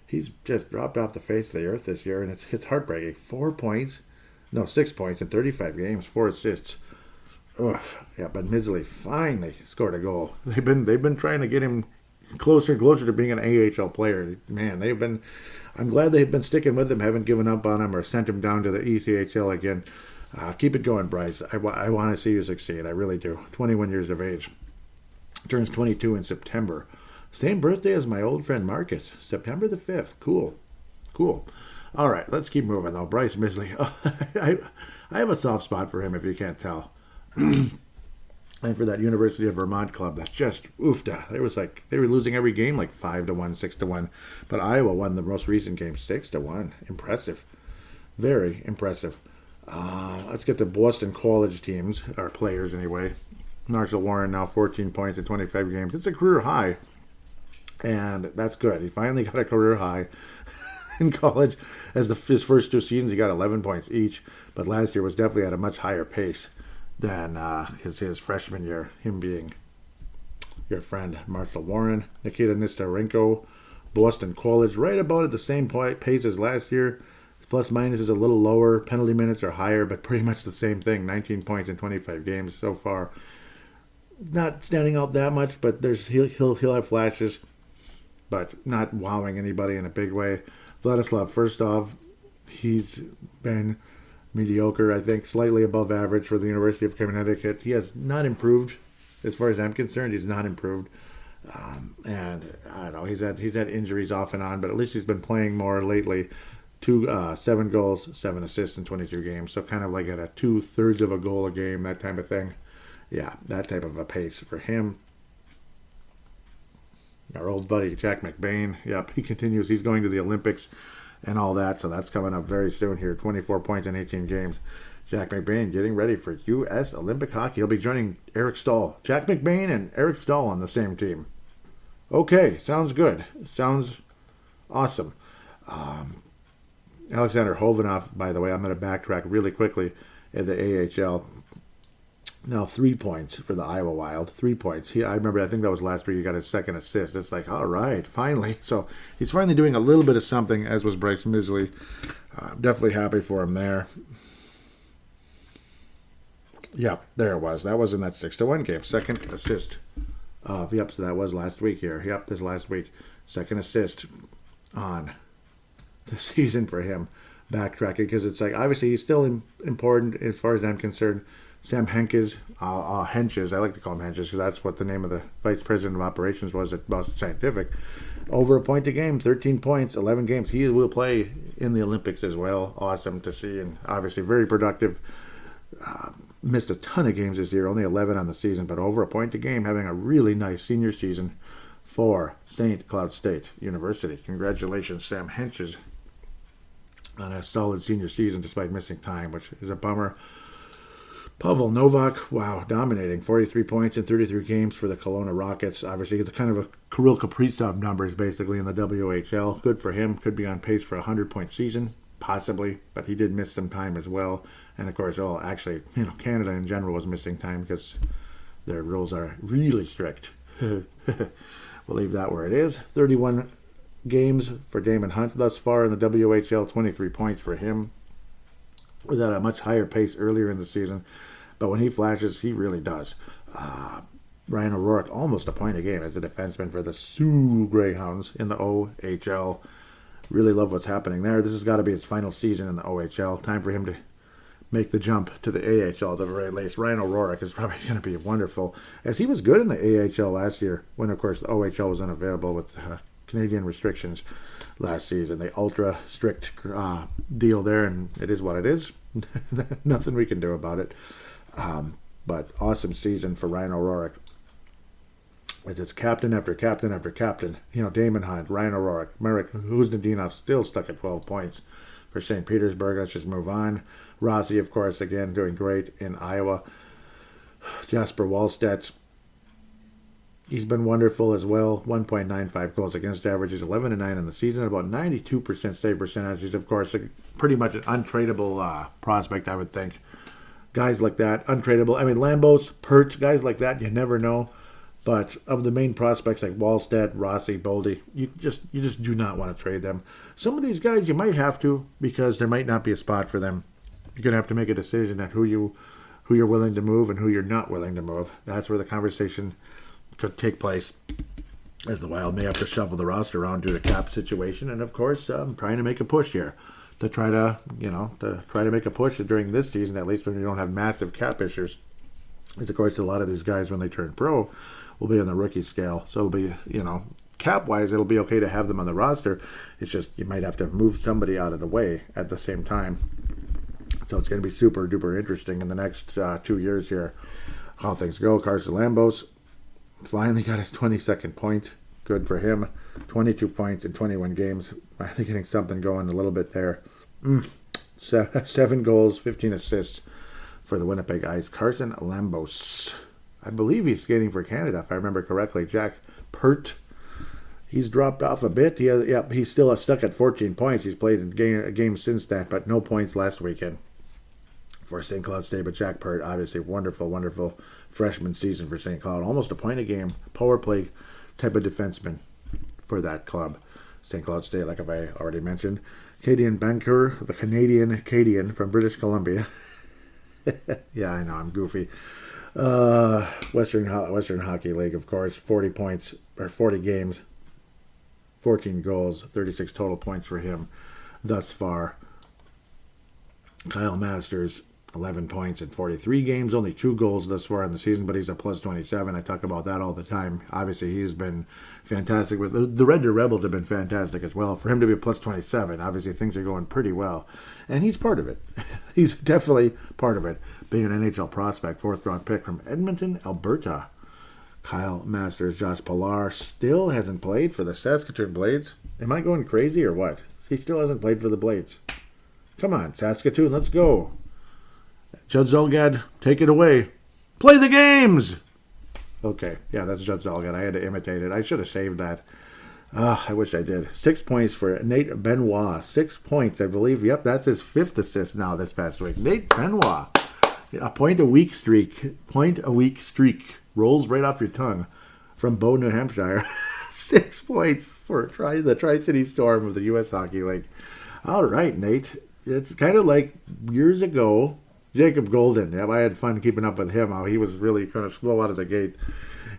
S1: He's just dropped off the face of the earth this year, and it's heartbreaking. 6 points in 35 games, 4 assists. Ugh. Yeah, but Misley finally scored a goal. They've been trying to get him closer and closer to being an AHL player. Man, I'm glad they've been sticking with him, haven't given up on him or sent him down to the ECHL again. Keep it going, Bryce. I want to see you succeed. I really do. 21 years of age. Turns 22 in September. Same birthday as my old friend Marcus. September the 5th. Cool. Cool. All right, let's keep moving, though. Bryce Misley. I have a soft spot for him, if you can't tell. And for that University of Vermont club, that's just oofda. They were losing every game like 5-1, 6-1. But Iowa won the most recent game 6-1. Impressive. Very impressive. Let's get the Boston College teams, or players anyway. Marshall Warren now 14 points in 25 games. It's a career high. And that's good. He finally got a career high in college. His first 2 seasons, he got 11 points each. But last year was definitely at a much higher pace than his freshman year, him being your friend Marshall Warren. Nikita Nesterenko, Boston College, right about at the same pace as last year. Plus minus is a little lower. Penalty minutes are higher, but pretty much the same thing. 19 points in 25 games so far. Not standing out that much, but he'll have flashes, but not wowing anybody in a big way. Vladislav Firstov, he's been mediocre, I think, slightly above average for the University of Connecticut. He has not improved, as far as I'm concerned. He's not improved, and I don't know. He's had injuries off and on, but at least he's been playing more lately. 7 goals, 7 assists in 22 games. So kind of like at a 2/3 of a goal a game, that type of thing. Yeah, that type of a pace for him. Our old buddy Jack McBain, yep, he continues. He's going to the Olympics and all that, so that's coming up very soon here. 24 points in 18 games. Jack McBain getting ready for U.S. Olympic hockey. He'll be joining Eric Stahl. Jack McBain and Eric Stahl on the same team. Okay, sounds good. Sounds awesome. Alexander Hovinoff, by the way, I'm going to backtrack really quickly at the AHL. Now 3 points for the Iowa Wild. 3 points. I remember, I think that was last week, he got his second assist. It's like, all right, finally. So he's finally doing a little bit of something, as was Bryce Misley. Definitely happy for him there. Yep, there it was. That was in that 6-1 game. Second assist. So that was last week here. Yep, this last week. Second assist on the season for him. Backtracking, because it's like, obviously he's still important as far as I'm concerned. Sam Henches, I like to call him Henches because that's what the name of the vice president of operations was at Boston Scientific. Over a point a game, 13 points, 11 games. He will play in the Olympics as well. Awesome to see, and obviously very productive. Missed a ton of games this year, only 11 on the season, but over a point a game, having a really nice senior season for St. Cloud State University. Congratulations, Sam Henches, on a solid senior season despite missing time, which is a bummer. Pavel Novak, wow, dominating. 43 points in 33 games for the Kelowna Rockets. Obviously, it's kind of a Kirill Kaprizov numbers, basically, in the WHL. Good for him. Could be on pace for a 100-point season, possibly, but he did miss some time as well. And, of course, Canada in general was missing time because their rules are really strict. We'll leave that where it is. 31 games for Damon Hunt thus far in the WHL, 23 points for him. Was at a much higher pace earlier in the season, but when he flashes, he really does. Ryan O'Rourke, almost a point a game as a defenseman for the Sioux Greyhounds in the OHL. Really love what's happening there. This has got to be his final season in the OHL. Time for him to make the jump to the AHL at the very least. Ryan O'Rourke is probably going to be wonderful, as he was good in the AHL last year when, of course, the OHL was unavailable with Canadian restrictions last season. The ultra strict deal there, and it is what it is. Nothing we can do about it. But awesome season for Ryan O'Rourke. It's captain after captain after captain. Damon Hunt, Ryan O'Rourke, Marek Huznadinov still stuck at 12 points for St. Petersburg. Let's just move on. Rossi, of course, again doing great in Iowa. Jasper Wallstedt, he's been wonderful as well. 1.95 goals against average. He's 11-9 in the season. About 92% save percentage. He's, of course, pretty much an untradeable prospect, I would think. Guys like that, untradeable. I mean, Lambos, Pert, guys like that, you never know. But of the main prospects like Wallstedt, Rossi, Boldy, you just do not want to trade them. Some of these guys you might have to, because there might not be a spot for them. You're going to have to make a decision on who you're willing to move and who you're not willing to move. That's where the conversation could take place, as the Wild may have to shuffle the roster around due to cap situation, and of course, trying to make a push here. to try to make a push during this season, at least when you don't have massive cap issues. Because, of course, a lot of these guys, when they turn pro, will be on the rookie scale. So it'll be, cap-wise, it'll be okay to have them on the roster. It's just you might have to move somebody out of the way at the same time. So it's going to be super duper interesting in the next 2 years here how things go. Carson Lambos finally got his 22nd point. Good for him. 22 points in 21 games. I think getting something going a little bit there. 7 goals, 15 assists for the Winnipeg Ice. Carson Lambos. I believe he's skating for Canada, if I remember correctly. Jack Pert. He's dropped off a bit. He's still stuck at 14 points. He's played a game since that, but no points last weekend for St. Cloud State. But Jack Pert, obviously, wonderful, wonderful freshman season for St. Cloud. Almost a point a game, power play type of defenseman for that club. St. Cloud State, like I already mentioned. Cadian Banker, the Canadian from British Columbia. Yeah, I know, I'm goofy. Western Hockey League, of course. 40 points, or 40 games. 14 goals, 36 total points for him thus far. Kyle Masters, 11 points in 43 games, only 2 goals thus far in the season, but he's a plus 27. I talk about that all the time. Obviously, he's been fantastic. The Red Deer Rebels have been fantastic as well. For him to be a plus 27, obviously things are going pretty well. And he's part of it. He's definitely part of it, being an NHL prospect, 4th-round pick from Edmonton, Alberta. Kyle Masters, Josh Pilar still hasn't played for the Saskatoon Blades. Am I going crazy or what? He still hasn't played for the Blades. Come on, Saskatoon, let's go. Judd Zulgad, take it away. Play the games! Okay, yeah, that's Judd Zulgad. I had to imitate it. I should have saved that. I wish I did. 6 points for Nate Benoit. 6 points, I believe. Yep, that's his 5th assist now this past week. Nate Benoit. A point-a-week streak. Point-a-week streak. Rolls right off your tongue from Bow, New Hampshire. 6 points for the Tri-City Storm of the U.S. Hockey League. All right, Nate. It's kind of like years ago, Jacob Golden. Yep, I had fun keeping up with him. How he was really kind of slow out of the gate.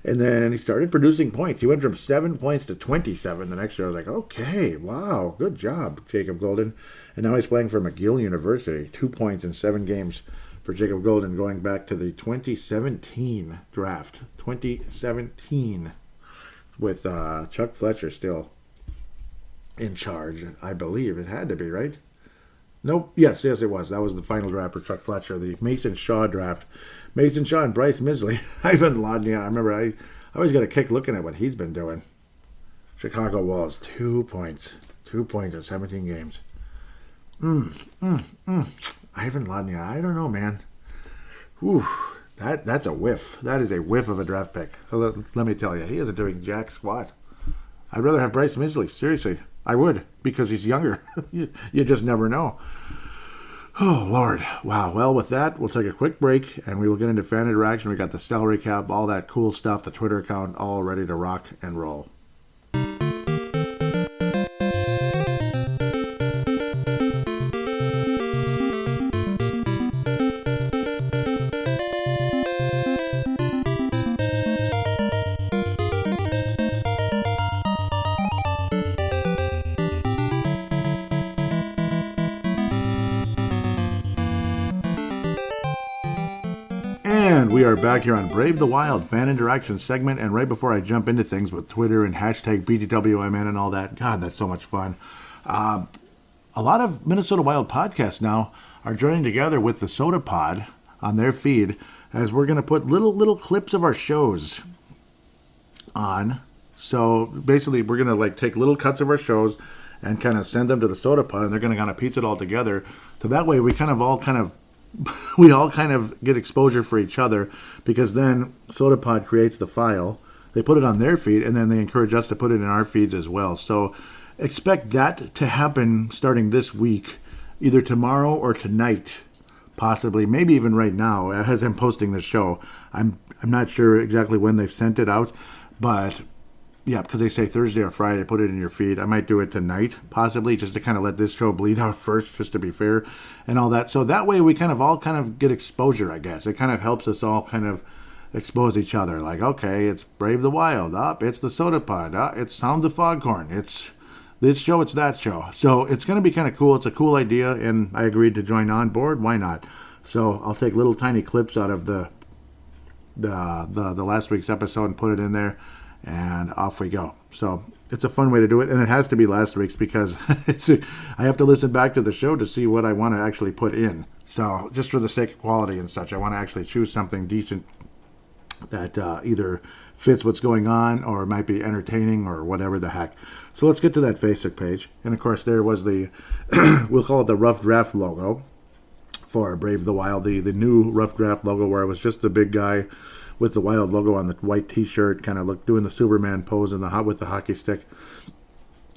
S1: And then he started producing points. He went from 7 points to 27 the next year. I was like, okay, wow, good job, Jacob Golden. And now he's playing for McGill University. 2 points in 7 games for Jacob Golden, going back to the 2017 draft. 2017, with Chuck Fletcher still in charge, I believe. It had to be, right? Nope. Yes, it was. That was the final draft for Chuck Fletcher, the Mason Shaw draft. Mason Shaw and Bryce Misley. Ivan Lodnia. I remember I always got a kick looking at what he's been doing. Chicago Wolves, 2 points. 2 points in 17 games. Ivan Lodnia, I don't know, man. Whew, that's a whiff. That is a whiff of a draft pick. So let me tell you, he isn't doing jack squat. I'd rather have Bryce Misley. Seriously, I would, because he's younger. You just never know. Oh, Lord. Wow. Well, with that, we'll take a quick break, and we will get into fan interaction. We got the salary cap, all that cool stuff, the Twitter account, all ready to rock and roll. We are back here on Brave the Wild fan interaction segment, and right before I jump into things with Twitter and hashtag BTWMN and all that, God, that's so much fun. A lot of Minnesota Wild podcasts now are joining together with the Soda Pod on their feed, as we're going to put little clips of our shows on. So basically, we're going to take little cuts of our shows and kind of send them to the Soda Pod, and they're going to kind of piece it all together. So that way, we all kind of get exposure for each other, because then SodaPod creates the file, they put it on their feed, and then they encourage us to put it in our feeds as well. So expect that to happen starting this week, either tomorrow or tonight, possibly, maybe even right now, as I'm posting the show. I'm not sure exactly when they've sent it out, but yeah, because they say Thursday or Friday, put it in your feed. I might do it tonight, possibly, just to kind of let this show bleed out first, just to be fair, and all that. So that way we all get exposure, I guess. It kind of helps us all kind of expose each other. Like, okay, it's Brave the Wild. It's the Soda Pod. It's Sound the Foghorn. It's this show, it's that show. So it's going to be kind of cool. It's a cool idea, and I agreed to join on board. Why not? So I'll take little tiny clips out of the last week's episode and put it in there, and off we go. So it's a fun way to do it, and it has to be last week's because I have to listen back to the show to see what I want to actually put in. So just for the sake of quality and such, I want to actually choose something decent that either fits what's going on or might be entertaining or whatever the heck. So let's get to that Facebook page. And of course there was the, we'll call it the Rough Draft logo for Brave the Wild, the new Rough Draft logo where it was just the big guy with the Wild logo on the white t-shirt, kind of doing the Superman pose with the hockey stick.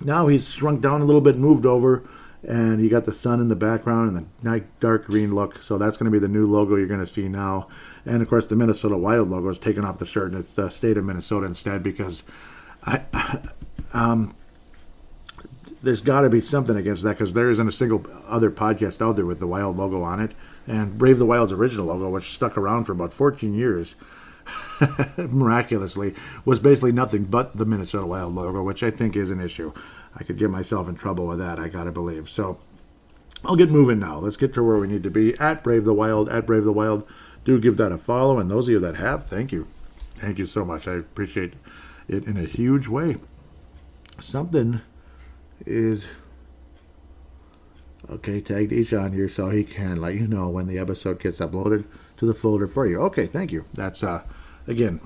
S1: Now he's shrunk down a little bit, moved over, and you got the sun in the background and the nice dark green look. So that's going to be the new logo you're going to see now. And of course the Minnesota Wild logo is taken off the shirt, and it's the state of Minnesota instead, because there's got to be something against that, because there isn't a single other podcast out there with the Wild logo on it. And Brave the Wild's original logo, which stuck around for about 14 years, miraculously, was basically nothing but the Minnesota Wild logo, which I think is an issue. I could get myself in trouble with that, I gotta believe. So I'll get moving now. Let's get to where we need to be. At Brave the Wild. Do give that a follow, and those of you that have, thank you. Thank you so much. I appreciate it in a huge way. Something is okay, tagged each on here so he can let you know when the episode gets uploaded to the folder for you. Okay, thank you. That's again,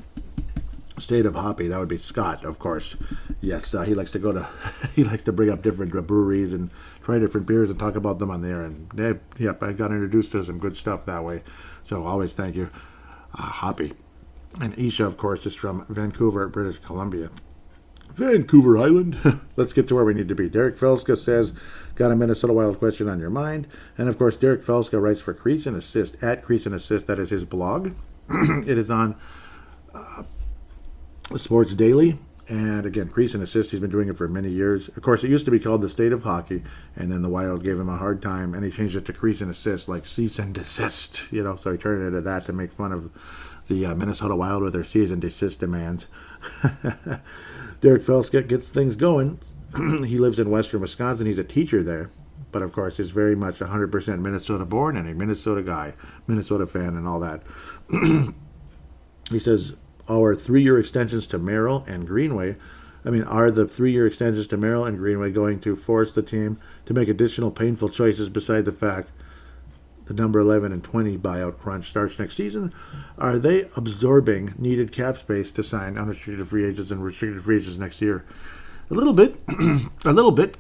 S1: State of Hoppy. That would be Scott, of course. Yes, he likes to go to he likes to bring up different breweries and try different beers and talk about them on there. And I got introduced to some good stuff that way. So always thank you, Hoppy. And Isha, of course, is from Vancouver, British Columbia. Vancouver Island. Let's get to where we need to be. Derek Felska says, got a Minnesota Wild question on your mind? And of course, Derek Felska writes for Crease and Assist, at Crease and Assist. That is his blog. It is on Sports Daily. And again, Crease and Assist, he's been doing it for many years. Of course, it used to be called the State of Hockey, and then the Wild gave him a hard time, and he changed it to Crease and Assist, like cease and desist, so he turned it into that to make fun of the Minnesota Wild with their cease and desist demands. Derek Felska gets things going. He lives in western Wisconsin. He's a teacher there, but of course, he's very much 100% Minnesota born and a Minnesota guy, Minnesota fan, and all that. He says, our 3-year extensions to Merrill and Greenway, are the 3-year extensions to Merrill and Greenway going to force the team to make additional painful choices beside the fact the number 11 and 20 buyout crunch starts next season? Are they absorbing needed cap space to sign unrestricted free agents and restricted free agents next year? A little bit. A little bit.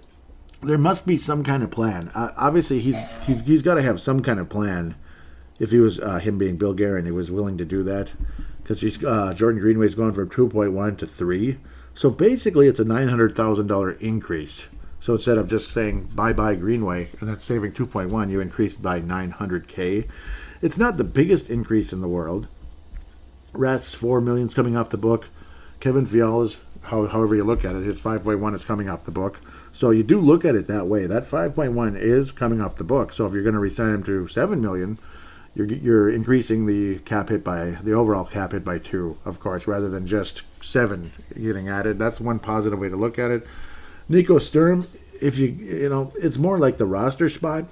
S1: There must be some kind of plan. Obviously, he's got to have some kind of plan. If he was him being Bill Guerin, he was willing to do that. Because Jordan Greenway is going from 2.1 to 3. So basically, it's a $900,000 increase. So instead of just saying bye-bye Greenway and then saving 2.1, you increased by $900K. It's not the biggest increase in the world. Rat's $4 million is coming off the book. Kevin Fiala's, however you look at it, his 5.1 is coming off the book. So you do look at it that way. That 5.1 is coming off the book. So if you're going to resign him to $7 million, you're increasing the overall cap hit by 2, of course, rather than just 7 getting added. That's one positive way to look at it. Nico Sturm, if it's more like the roster spot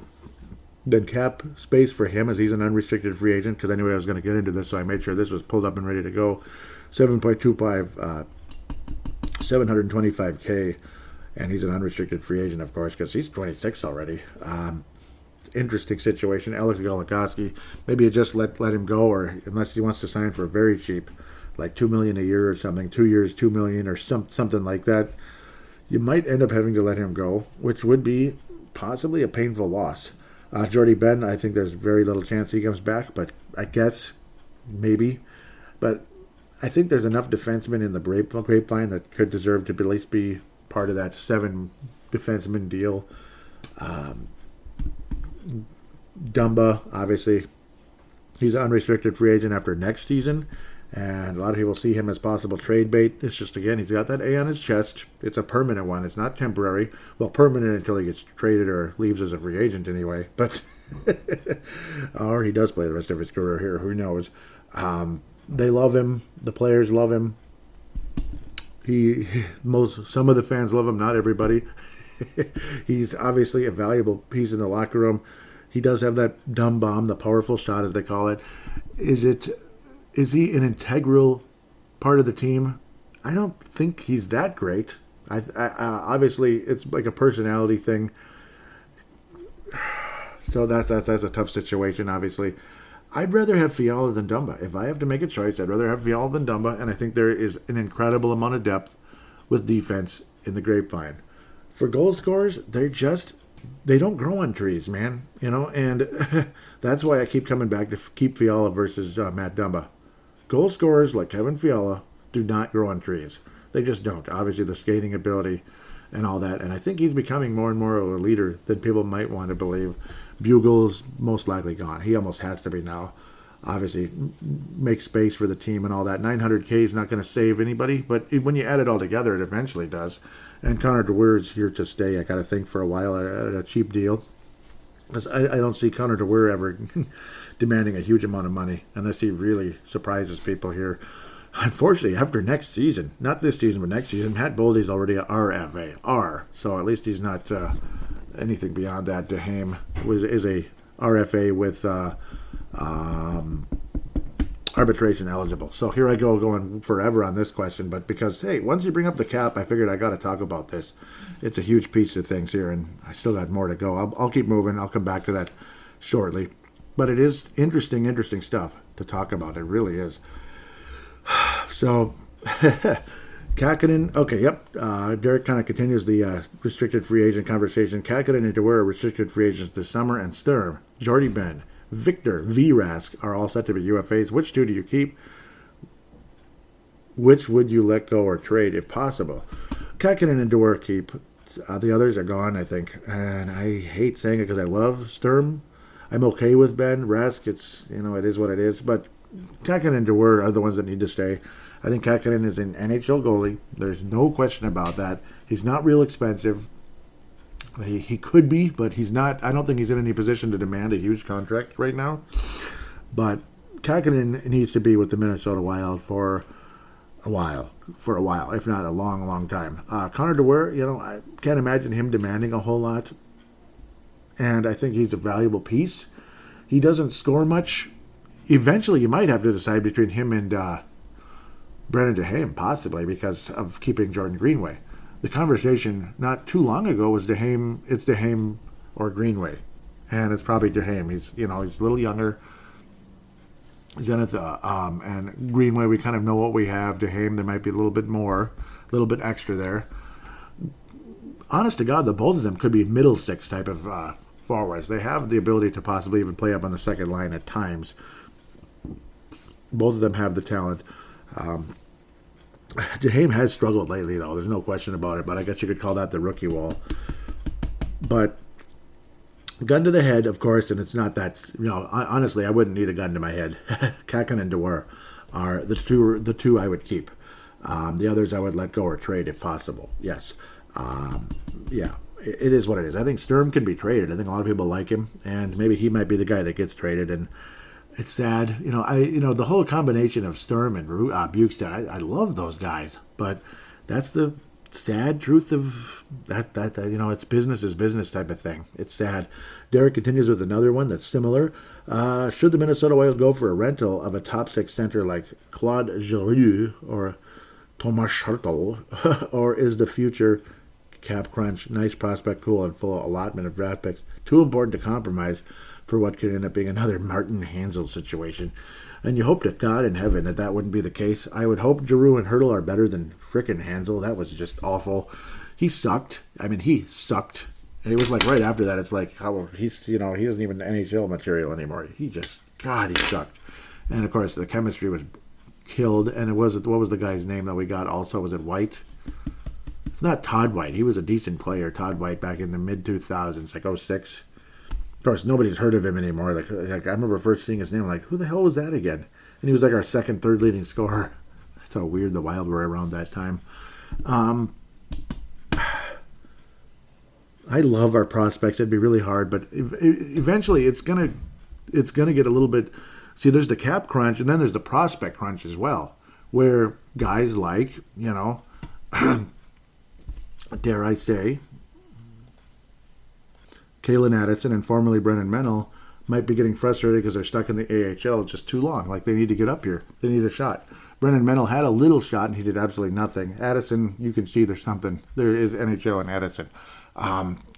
S1: than cap space for him, as he's an unrestricted free agent, because I knew I was going to get into this, so I made sure this was pulled up and ready to go. 7.25, $725K, and he's an unrestricted free agent, of course, because he's 26 already. Interesting situation. Alex Goligoski, maybe you just let him go, or unless he wants to sign for very cheap, like $2 million a year or something, 2 years, $2 million or something like that. You might end up having to let him go, which would be possibly a painful loss. Jordy Ben, I think there's very little chance he comes back, but I guess maybe. But I think there's enough defensemen in the grapevine that could deserve to at least be part of that 7 defenseman deal. Dumba, obviously, he's an unrestricted free agent after next season, and a lot of people see him as possible trade bait. It's just, again, he's got that A on his chest. It's a permanent one. It's not temporary. Well, permanent until he gets traded or leaves as a free agent anyway. But or he does play the rest of his career here. Who knows? They love him. The players love him. Some of the fans love him, not everybody. He's obviously a valuable piece in the locker room. He does have that dumb bomb, the powerful shot as they call it. Is he an integral part of the team? I don't think he's that great. Obviously it's like a personality thing. So that's a tough situation, obviously. I'd rather have Fiala than Dumba. If I have to make a choice, I'd rather have Fiala than Dumba, and I think there is an incredible amount of depth with defense in the grapevine. For goal scorers, they don't grow on trees, man. And that's why I keep coming back to keep Fiala versus Matt Dumba. Goal scorers like Kevin Fiala do not grow on trees. They just don't. Obviously, the skating ability and all that, and I think he's becoming more and more of a leader than people might want to believe. Bugle's most likely gone. He almost has to be now. Obviously, make space for the team and all that. 900K is not going to save anybody, but when you add it all together, it eventually does. And Connor DeWeer is here to stay, I got to think, for a while at a cheap deal. I don't see Connor DeWeer ever demanding a huge amount of money unless he really surprises people here. Unfortunately, after next season, not this season, but next season, Matt Boldy's already a RFA, so at least he's not anything beyond that. DeHame is a RFA with arbitration eligible. So here I go going forever on this question, but because, hey, once you bring up the cap, I figured I got to talk about this. It's a huge piece of things here, and I still got more to go. I'll keep moving. I'll come back to that shortly. But it is interesting stuff to talk about. It really is. So, Kakinen, okay, yep. Derek kind of continues the restricted free agent conversation. Kakinen and DeWeer are restricted free agents this summer, and Sturm, Jordy Ben, Victor, Rask are all set to be UFAs. Which two do you keep? Which would you let go or trade if possible? Kakinen and DeWeer keep. The others are gone, I think. And I hate saying it because I love Sturm. I'm okay with Ben. Rask, it is what it is. But Kakinen and DeWeer are the ones that need to stay. I think Kakinen is an NHL goalie. There's no question about that. He's not real expensive. He could be, but he's not. I don't think he's in any position to demand a huge contract right now. But Kakinen needs to be with the Minnesota Wild for a while, if not a long, long time. Connor DeWeer, I can't imagine him demanding a whole lot. And I think he's a valuable piece. He doesn't score much. Eventually, you might have to decide between him and Brendan DeHame, possibly, because of keeping Jordan Greenway. The conversation not too long ago was it's DeHame or Greenway. And it's probably DeHame. He's a little younger. Zenith and Greenway, we kind of know what we have. DeHame, there might be a little bit more, a little bit extra there. Honest to God, both of them could be middle six type of forwards. They have the ability to possibly even play up on the second line at times. Both of them have the talent. DeHame has struggled lately, though. There's no question about it, but I guess you could call that the rookie wall. But gun to the head, of course, and it's not that, honestly, I wouldn't need a gun to my head. Kakinen and DeWeer are the two I would keep. The others I would let go or trade if possible. Yes. Yeah, it is what it is. I think Sturm can be traded. I think a lot of people like him, and maybe he might be the guy that gets traded. And it's sad, the whole combination of Sturm and Bukestad. I love those guys, but that's the sad truth of that. It's business is business type of thing. It's sad. Derek continues with another one that's similar. Should the Minnesota Wild go for a rental of a top six center like Claude Giroux or Thomas Hartl, or is the future cap crunch, nice prospect pool, and full allotment of draft picks too important to compromise for what could end up being another Martin Hanzal situation? And you hope to God in heaven that wouldn't be the case. I would hope Giroux and Hurdle are better than frickin' Hanzal. That was just awful. He sucked. He sucked. And it was like right after that, it's like, how he isn't even NHL material anymore. He sucked. And of course, the chemistry was killed. And what was the guy's name that we got also? Was it White? It's not Todd White. He was a decent player, Todd White, back in the mid-2000s, like 06. Of course, nobody's heard of him anymore. Like I remember first seeing his name, like, who the hell was that again? And he was like our second, third leading scorer. That's how weird the Wild were around that time. I love our prospects. It'd be really hard, but eventually it's gonna get a little bit. See, there's the cap crunch, and then there's the prospect crunch as well, where guys like dare I say, Kalen Addison and formerly Brennan Mennel might be getting frustrated because they're stuck in the AHL just too long. Like, they need to get up here. They need a shot. Brennan Mennel had a little shot, and he did absolutely nothing. Addison, you can see there's something. There is NHL in Addison.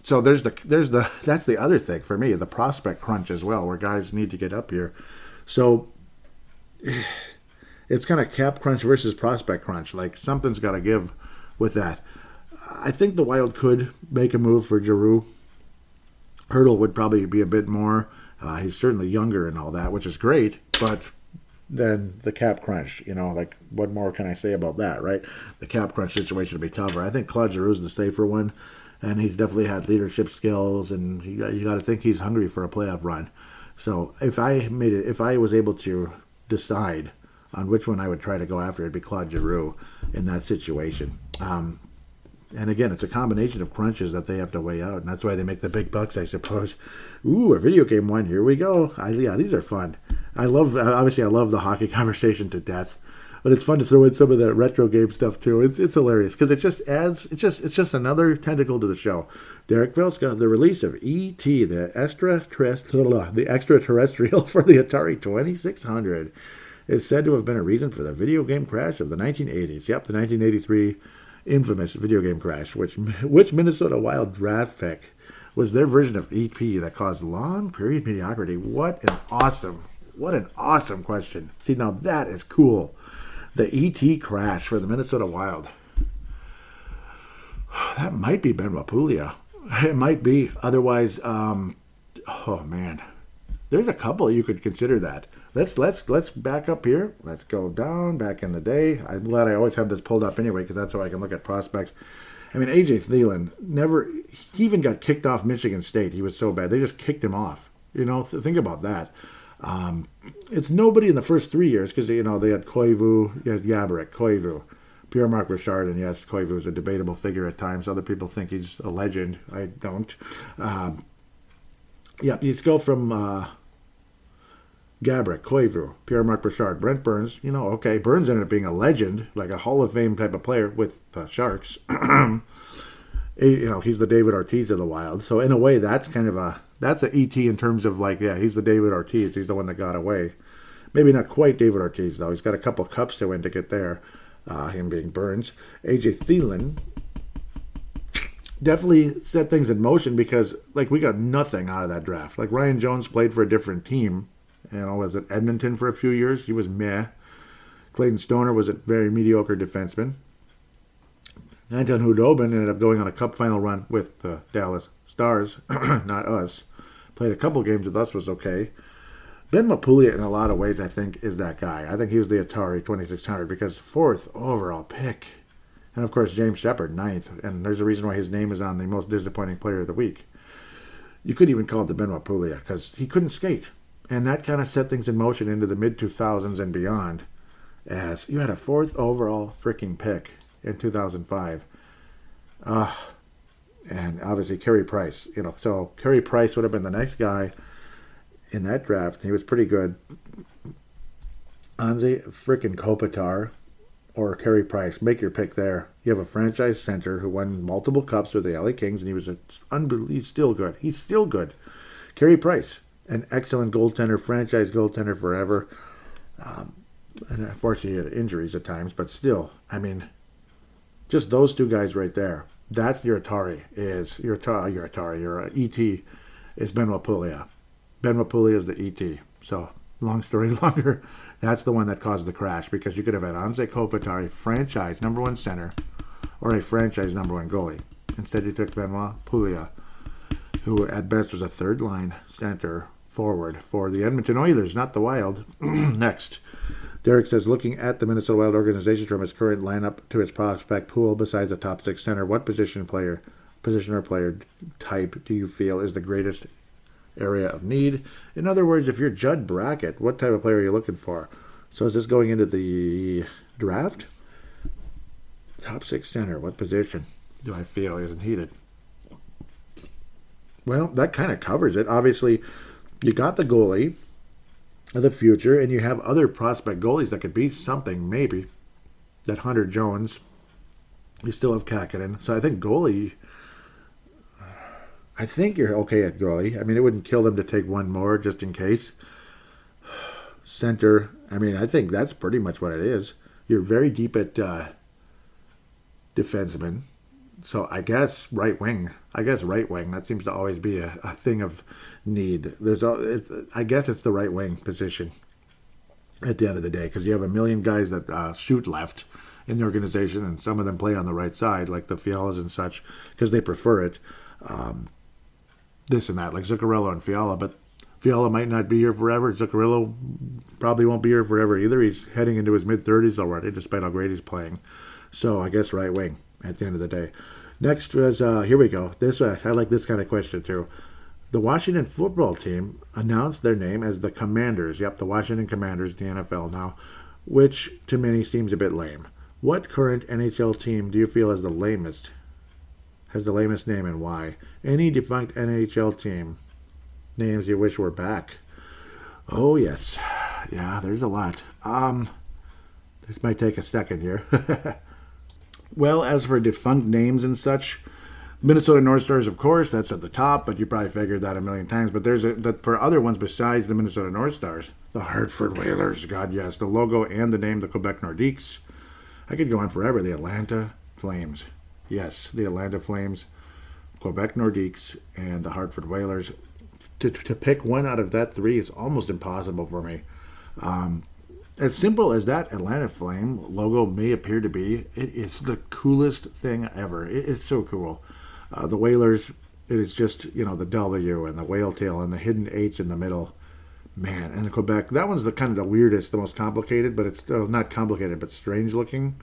S1: So that's the other thing for me, the prospect crunch as well, where guys need to get up here. So it's kind of cap crunch versus prospect crunch. Like, something's got to give with that. I think the Wild could make a move for Giroux. Hurdle would probably be a bit more. He's certainly younger and all that, which is great, but then the cap crunch, like, what more can I say about that, right? The cap crunch situation would be tougher. I think Claude Giroux's the safer one, and he's definitely had leadership skills, and you got to think he's hungry for a playoff run. So if I was able to decide on which one I would try to go after, it'd be Claude Giroux in that situation. And again, it's a combination of crunches that they have to weigh out, and that's why they make the big bucks, I suppose. Ooh, a video game one. Here we go. These are fun. I love the hockey conversation to death, but it's fun to throw in some of that retro game stuff too. It's hilarious because it just adds. It's just another tentacle to the show. Derek Felska, the release of E.T., the extraterrestrial for the Atari 2600, is said to have been a reason for the video game crash of the 1980s. Yep, the 1983 infamous video game crash, which Minnesota Wild draft pick was their version of EP that caused long period mediocrity. What an awesome question. See, now that is cool. The ET crash for the Minnesota Wild. That might be Benoit Pouliot. It might be. Otherwise, oh man, there's a couple you could consider that. Let's back up here. Let's go down back in the day. I'm glad I always have this pulled up anyway because that's how I can look at prospects. I mean, A.J. Thielen he even got kicked off Michigan State. He was so bad. They just kicked him off. Think about that. It's nobody in the first 3 years because, they had Koivu, you had Gaborik, Koivu, Pierre-Marc Richard, and yes, Koivu is a debatable figure at times. Other people think he's a legend. I don't. You go from Gaborik, Koivu, Pierre-Marc Richard, Brent Burns. Okay, Burns ended up being a legend, like a Hall of Fame type of player with the Sharks. He's the David Ortiz of the Wild. So in a way, that's an ET in terms of he's the David Ortiz. He's the one that got away. Maybe not quite David Ortiz though. He's got a couple cups to win to get there. Him being Burns, AJ Thielen definitely set things in motion because we got nothing out of that draft. Like Ryan Jones played for a different team. Was it Edmonton for a few years? He was meh. Clayton Stoner was a very mediocre defenseman. Anton Hudobin ended up going on a cup final run with the Dallas Stars, not us. Played a couple games with us, was okay. Benoit Pouliot, in a lot of ways, I think, is that guy. I think he was the Atari 2600 because 4th overall pick. And, of course, James Shepard, 9th. And there's a reason why his name is on the most disappointing player of the week. You could even call it the Benoit Pouliot because he couldn't skate. And that kind of set things in motion into the mid-2000s and beyond as you had a 4th overall freaking pick in 2005. And obviously Carey Price. So Carey Price would have been the next guy in that draft. He was pretty good. Anze freaking Kopitar or Carey Price. Make your pick there. You have a franchise center who won multiple cups with the LA Kings, and he's still good. He's still good. Carey Price. An excellent goaltender, franchise goaltender forever. And unfortunately, he had injuries at times, but still, just those two guys right there. That's your Atari. Your ET is Benoit Pouliot. Benoit Pouliot is the ET. So, long story longer, that's the one that caused the crash because you could have had Anze Kopitar, franchise #1 center, or a franchise #1 goalie. Instead, you took Benoit Pouliot, who at best was a third-line center forward for the Edmonton Oilers, not the Wild. Next, Derek says, looking at the Minnesota Wild organization from its current lineup to its prospect pool, besides the top 6 center, what position or player type do you feel is the greatest area of need? In other words, if you're Judd Brackett, what type of player are you looking for? So is this going into the draft? Top 6 center, what position do I feel isn't needed? Well, that kind of covers it. Obviously, you got the goalie of the future, and you have other prospect goalies that could be something, maybe. That Hunter Jones, You still have Kakinen. So I think goalie, I think you're okay at goalie. I mean, it wouldn't kill them to take one more just in case. Center, I mean, I think that's pretty much what it is. You're very deep at defenseman. So I guess right wing. I guess right wing. That seems to always be a thing of need. I guess it's the right wing position at the end of the day, because you have a million guys that shoot left in the organization, and some of them play on the right side, like the Fialas and such, because they prefer it. This and that, like Zuccarello and Fiala, but Fiala might not be here forever. Zuccarello probably won't be here forever either. He's heading into his mid-30s already, despite how great he's playing. So I guess right wing at the end of the day. Next was, here we go. I like this kind of question too. The Washington football team announced their name as the Commanders. Yep, the Washington Commanders, the NFL now, which to many seems a bit lame. What current NHL team do you feel has the lamest name, and why? Any defunct NHL team names you wish were back? Oh yes, yeah. There's a lot. This might take a second here. Well, as for defunct names and such, Minnesota North Stars, of course, that's at the top, but you probably figured that a million times. But for other ones besides the Minnesota North Stars, the Hartford Whalers, God yes, the logo and the name, the Quebec Nordiques. I could go on forever. The Atlanta Flames, yes, the Atlanta Flames, Quebec Nordiques, and the Hartford Whalers. To pick one out of that three is almost impossible for me. As simple as that Atlanta Flame logo may appear to be, it is the coolest thing ever. It is so cool. The Whalers, it is just, the W and the whale tail and the hidden H in the middle. Man, and the Quebec, that one's the kind of the weirdest, the most complicated, but it's not complicated, but strange looking.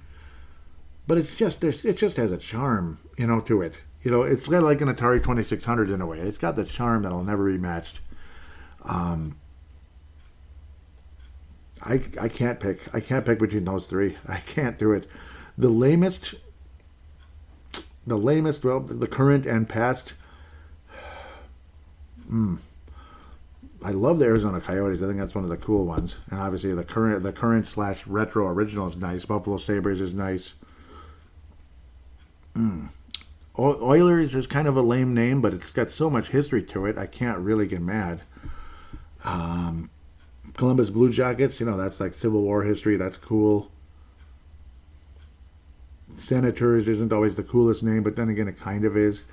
S1: But it just has a charm, to it. It's like an Atari 2600 in a way. It's got the charm that'll never be matched. I can't pick. I can't pick between those three. I can't do it. The lamest, well, the current and past. I love the Arizona Coyotes. I think that's one of the cool ones. And obviously the current / retro original is nice. Buffalo Sabres is nice. Oilers is kind of a lame name, but it's got so much history to it, I can't really get mad. Columbus Blue Jackets, that's like Civil War history. That's cool. Senators isn't always the coolest name, but then again, it kind of is.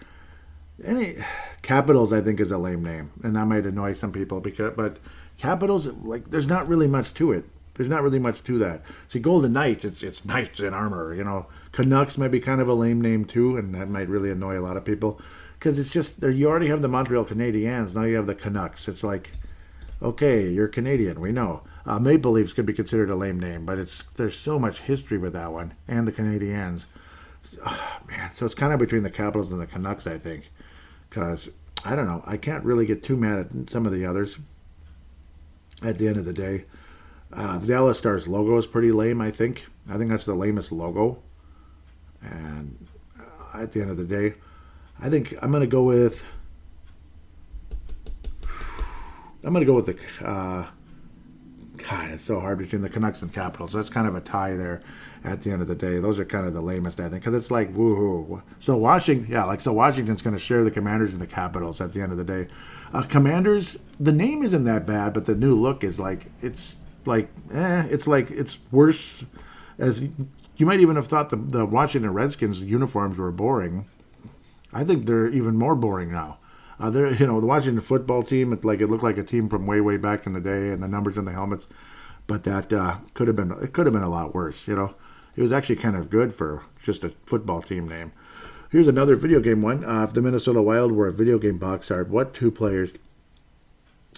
S1: Capitals, I think, is a lame name, and that might annoy some people, but Capitals, like, there's not really much to it. There's not really much to that. See, Golden Knights, it's knights in armor, Canucks might be kind of a lame name too, and that might really annoy a lot of people, because it's just, you already have the Montreal Canadiens, now you have the Canucks. It's like, okay, you're Canadian, we know. Maple Leafs could be considered a lame name, but there's so much history with that one, and the Canadiens. Oh, man, so it's kind of between the Capitals and the Canucks, I think, because, I don't know, I can't really get too mad at some of the others at the end of the day. The Dallas Stars logo is pretty lame, I think. I think that's the lamest logo. And at the end of the day, I think I'm going to go with the God, it's so hard between the Canucks and Capitals. That's kind of a tie there at the end of the day. Those are kind of the lamest, I think, because it's like, woohoo. So Washington's going to share the Commanders and the Capitals at the end of the day. Commanders, the name isn't that bad, but the new look is it's worse. As you might even have thought the Washington Redskins uniforms were boring. I think they're even more boring now. The Washington football team, it looked like a team from way, way back in the day, and the numbers on the helmets. But that could have been a lot worse. It was actually kind of good for just a football team name. Here's another video game one. If the Minnesota Wild were a video game box art, what two players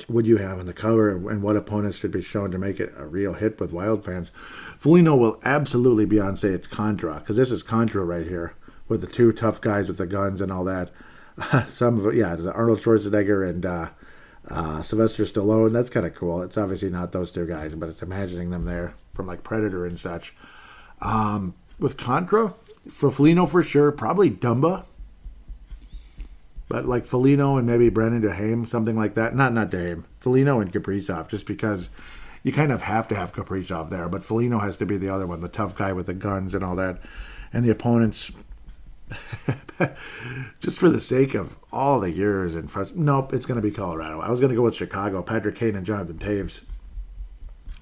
S1: would you have on the cover, and what opponents should be shown to make it a real hit with Wild fans? Foligno will absolutely be on, say, it's Contra, because this is Contra right here, with the two tough guys with the guns and all that. Some of it, yeah, Arnold Schwarzenegger and Sylvester Stallone. That's kind of cool. It's obviously not those two guys, but it's imagining them there from like Predator and such. With Contra, for Foligno for sure, probably Dumba. But like Foligno and maybe Brennan DeHame, something like that. Not DeHame. Foligno and Kaprizov, just because you kind of have to have Kaprizov there. But Foligno has to be the other one, the tough guy with the guns and all that. and the opponents, just for the sake of all the years and nope, it's going to be Colorado. I was going to go with Chicago, Patrick Kane and Jonathan Taves,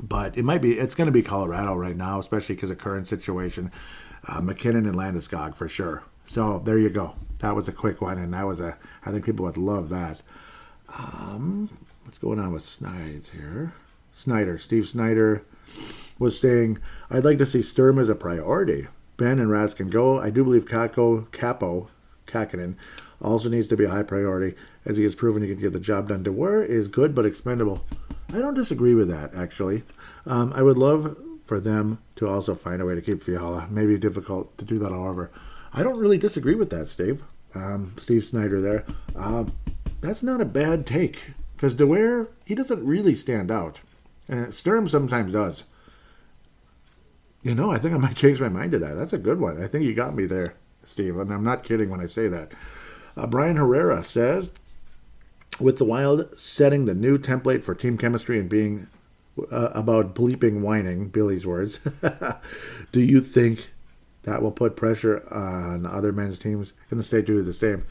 S1: but it's going to be Colorado right now, especially because of current situation. McKinnon and Landeskog for sure. So there you go. That was a quick one, and I think people would love that. What's going on with Snyder here? Steve Snyder was saying, I'd like to see Sturm as a priority. Ben and Ratgen go. I do believe Capo Kakinen also needs to be a high priority, as he has proven he can get the job done. DeWer is good but expendable. I don't disagree with that, actually. I would love for them to also find a way to keep Fiala. Maybe difficult to do that, however. I don't really disagree with that, Steve. Steve Snyder there. That's not a bad take, because DeWer, he doesn't really stand out. Sturm sometimes does. I think I might change my mind to that. That's a good one. I think you got me there, Steve, and I'm not kidding when I say that. Bryan Herrera says, with the Wild setting the new template for team chemistry and being about bleeping whining, Billy's words, do you think that will put pressure on other men's teams in the state to do the same?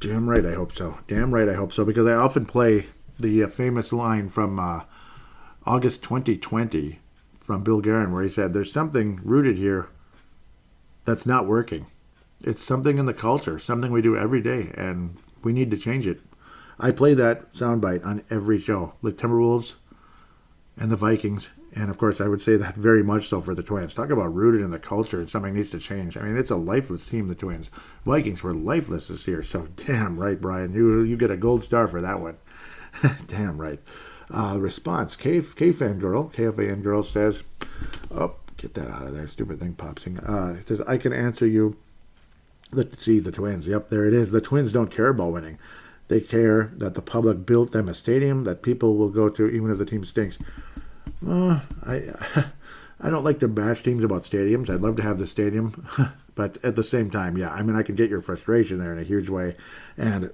S1: Damn right I hope so. Because I often play the famous line from August 2020 from Bill Guerin, where he said, there's something rooted here that's not working. It's something in the culture, something we do every day, and we need to change it. I play that soundbite on every show, the Timberwolves and the Vikings, and of course I would say that very much so for the Twins. Talk about rooted in the culture and something needs to change. I mean, it's a lifeless team, the Twins. Vikings were lifeless this year, so damn right, Brian. You get a gold star for that one. Damn right. Response, KFAN girl says, oh, get that out of there, stupid thing pops in. It says, I can answer you. The Twins, yep, there it is. The Twins don't care about winning. They care that the public built them a stadium that people will go to even if the team stinks. I don't like to bash teams about stadiums. I'd love to have the stadium, but at the same time, yeah, I mean, I can get your frustration there in a huge way, and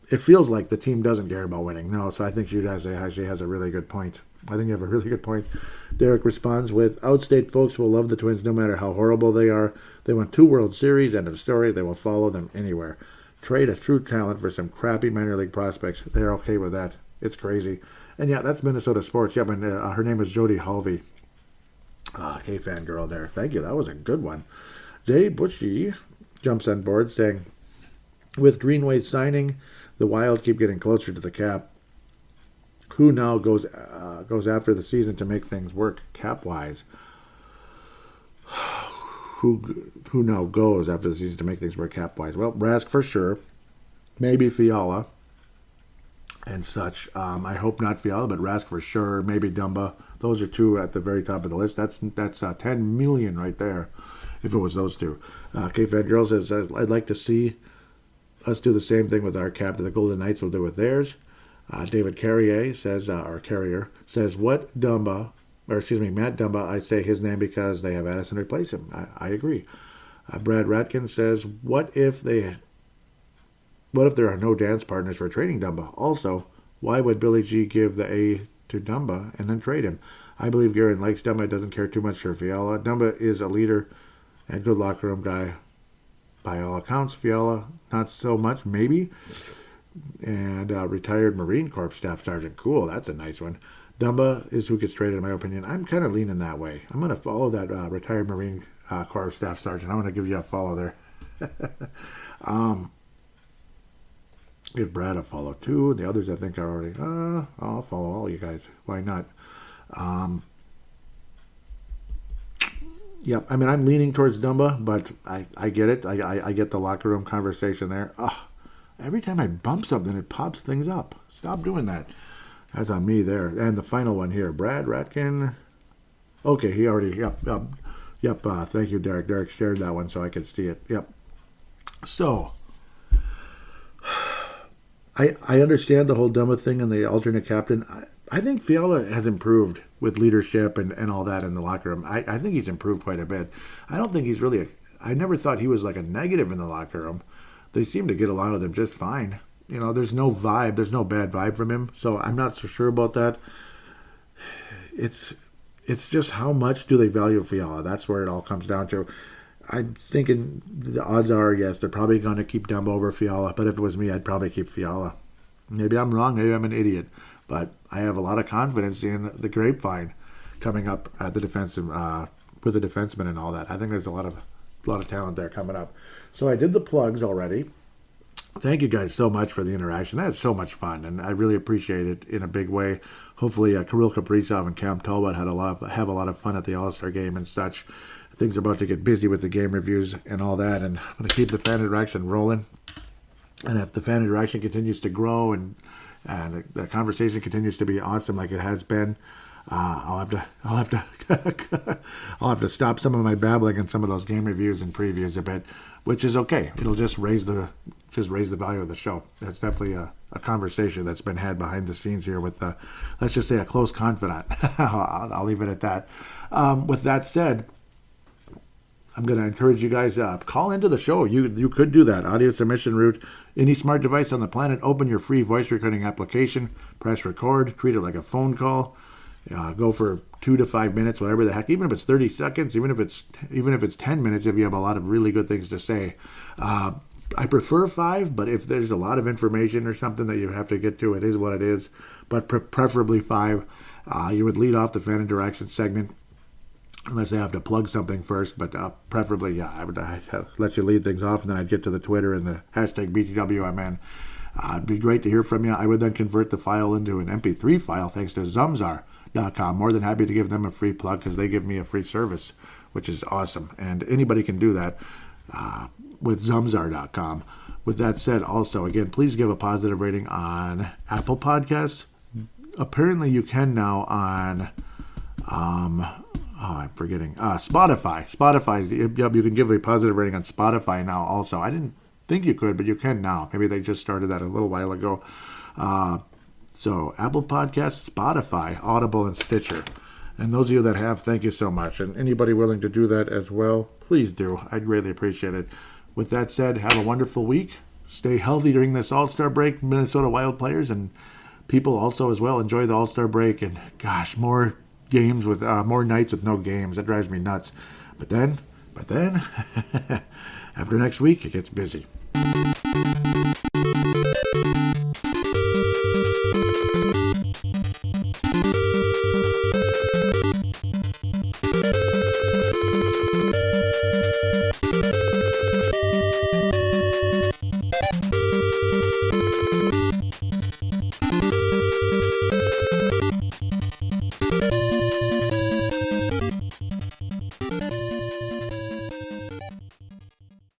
S1: it feels like the team doesn't care about winning. No, so I think she actually has a really good point. I think you have a really good point. Derek responds with, outstate folks will love the Twins no matter how horrible they are. They won 2 World Series, end of story. They will follow them anywhere. Trade a true talent for some crappy minor league prospects. They're okay with that. It's crazy. And yeah, that's Minnesota sports. Yep, and her name is Judi Halvi. K-fan girl there. Thank you. That was a good one. Jay Bushy jumps on board saying, with Greenway signing, the Wild keep getting closer to the cap. Who now goes after the season to make things work cap-wise? Who now goes after the season to make things work cap-wise? Well, Rask for sure. Maybe Fiala and such. I hope not Fiala, but Rask for sure. Maybe Dumba. Those are 2 at the very top of the list. That's $10 million right there if it was those 2. K-Fan Girl says, I'd like to see us do the same thing with our cap that the Golden Knights will do with theirs. David Carrier says, Matt Dumba, I say his name because they have Addison replace him. I agree. Brad Ratgen says, what if there are no dance partners for trading Dumba? Also, why would Billy G give the A to Dumba and then trade him? I believe Guerin likes Dumba, doesn't care too much for Fiala. Dumba is a leader and good locker room guy by all accounts. Fiala, not so much, maybe. And retired Marine Corps Staff Sergeant. Cool, that's a nice one. Dumba is who gets traded, in my opinion. I'm kind of leaning that way. I'm going to follow that retired Marine Corps Staff Sergeant. I'm going to give you a follow there. Give Brad a follow, too. The others, I think, are already... I'll follow all you guys. Why not? Yep, I mean, I'm leaning towards Dumba, but I get it. I get the locker room conversation there. Every time I bump something, it pops things up. Stop doing that. That's on me there. And the final one here, Brad Ratgen. Okay, he already, yep. Thank you, Derek. Derek shared that one so I could see it. Yep. So, I understand the whole Dumba thing and the alternate captain. I think Fiala has improved with leadership and all that in the locker room. I think he's improved quite a bit. I don't think he's really I never thought he was like a negative in the locker room. They seem to get along with him just fine. You know, there's no vibe. There's no bad vibe from him. So I'm not so sure about that. It's just how much do they value Fiala? That's where it all comes down to. I'm thinking the odds are, yes, they're probably going to keep Dumbo over Fiala. But if it was me, I'd probably keep Fiala. Maybe I'm wrong. Maybe I'm an idiot. But I have a lot of confidence in the grapevine coming up at the defensive with the defenseman and all that. I think there's a lot of talent there coming up. So I did the plugs already. Thank you guys so much for the interaction. That's so much fun, and I really appreciate it in a big way. Hopefully, Kirill Kaprizov and Cam Talbot have a lot of fun at the All-Star game and such. Things are about to get busy with the game reviews and all that, and I'm going to keep the fan interaction rolling. And if the fan interaction continues to grow and the conversation continues to be awesome like it has been, I'll have to I'll have to stop some of my babbling in some of those game reviews and previews a bit, which is okay. It'll just raise the value of the show. That's definitely a conversation that's been had behind the scenes here with, let's just say, a close confidant. I'll leave it at that. With that said, I'm going to encourage you guys to call into the show. You could do that. Audio submission route. Any smart device on the planet, open your free voice recording application, press record, treat it like a phone call. Go for 2 to 5 minutes, whatever the heck. Even if it's 30 seconds, even if it's 10 minutes, if you have a lot of really good things to say. I prefer 5, but if there's a lot of information or something that you have to get to, it is what it is. But preferably 5. You would lead off the fan interaction segment, unless I have to plug something first. But preferably, yeah, I'd let you lead things off, and then I'd get to the Twitter and the hashtag BTWMN. It'd be great to hear from you. I would then convert the file into an MP3 file thanks to Zamzar.com. More than happy to give them a free plug because they give me a free service, which is awesome. And anybody can do that with Zamzar.com. With that said, also, again, please give a positive rating on Apple Podcasts. Apparently you can now on, I'm forgetting, Spotify. Spotify, yep, you can give a positive rating on Spotify now also. I didn't think you could, but you can now. Maybe they just started that a little while ago. So Apple Podcasts, Spotify, Audible, and Stitcher. And those of you that have, thank you so much. And anybody willing to do that as well, please do. I'd greatly appreciate it. With that said, have a wonderful week. Stay healthy during this All-Star break, Minnesota Wild players, and people also as well. Enjoy the All-Star break. And gosh, more games with more nights with no games. That drives me nuts. But then, after next week, it gets busy.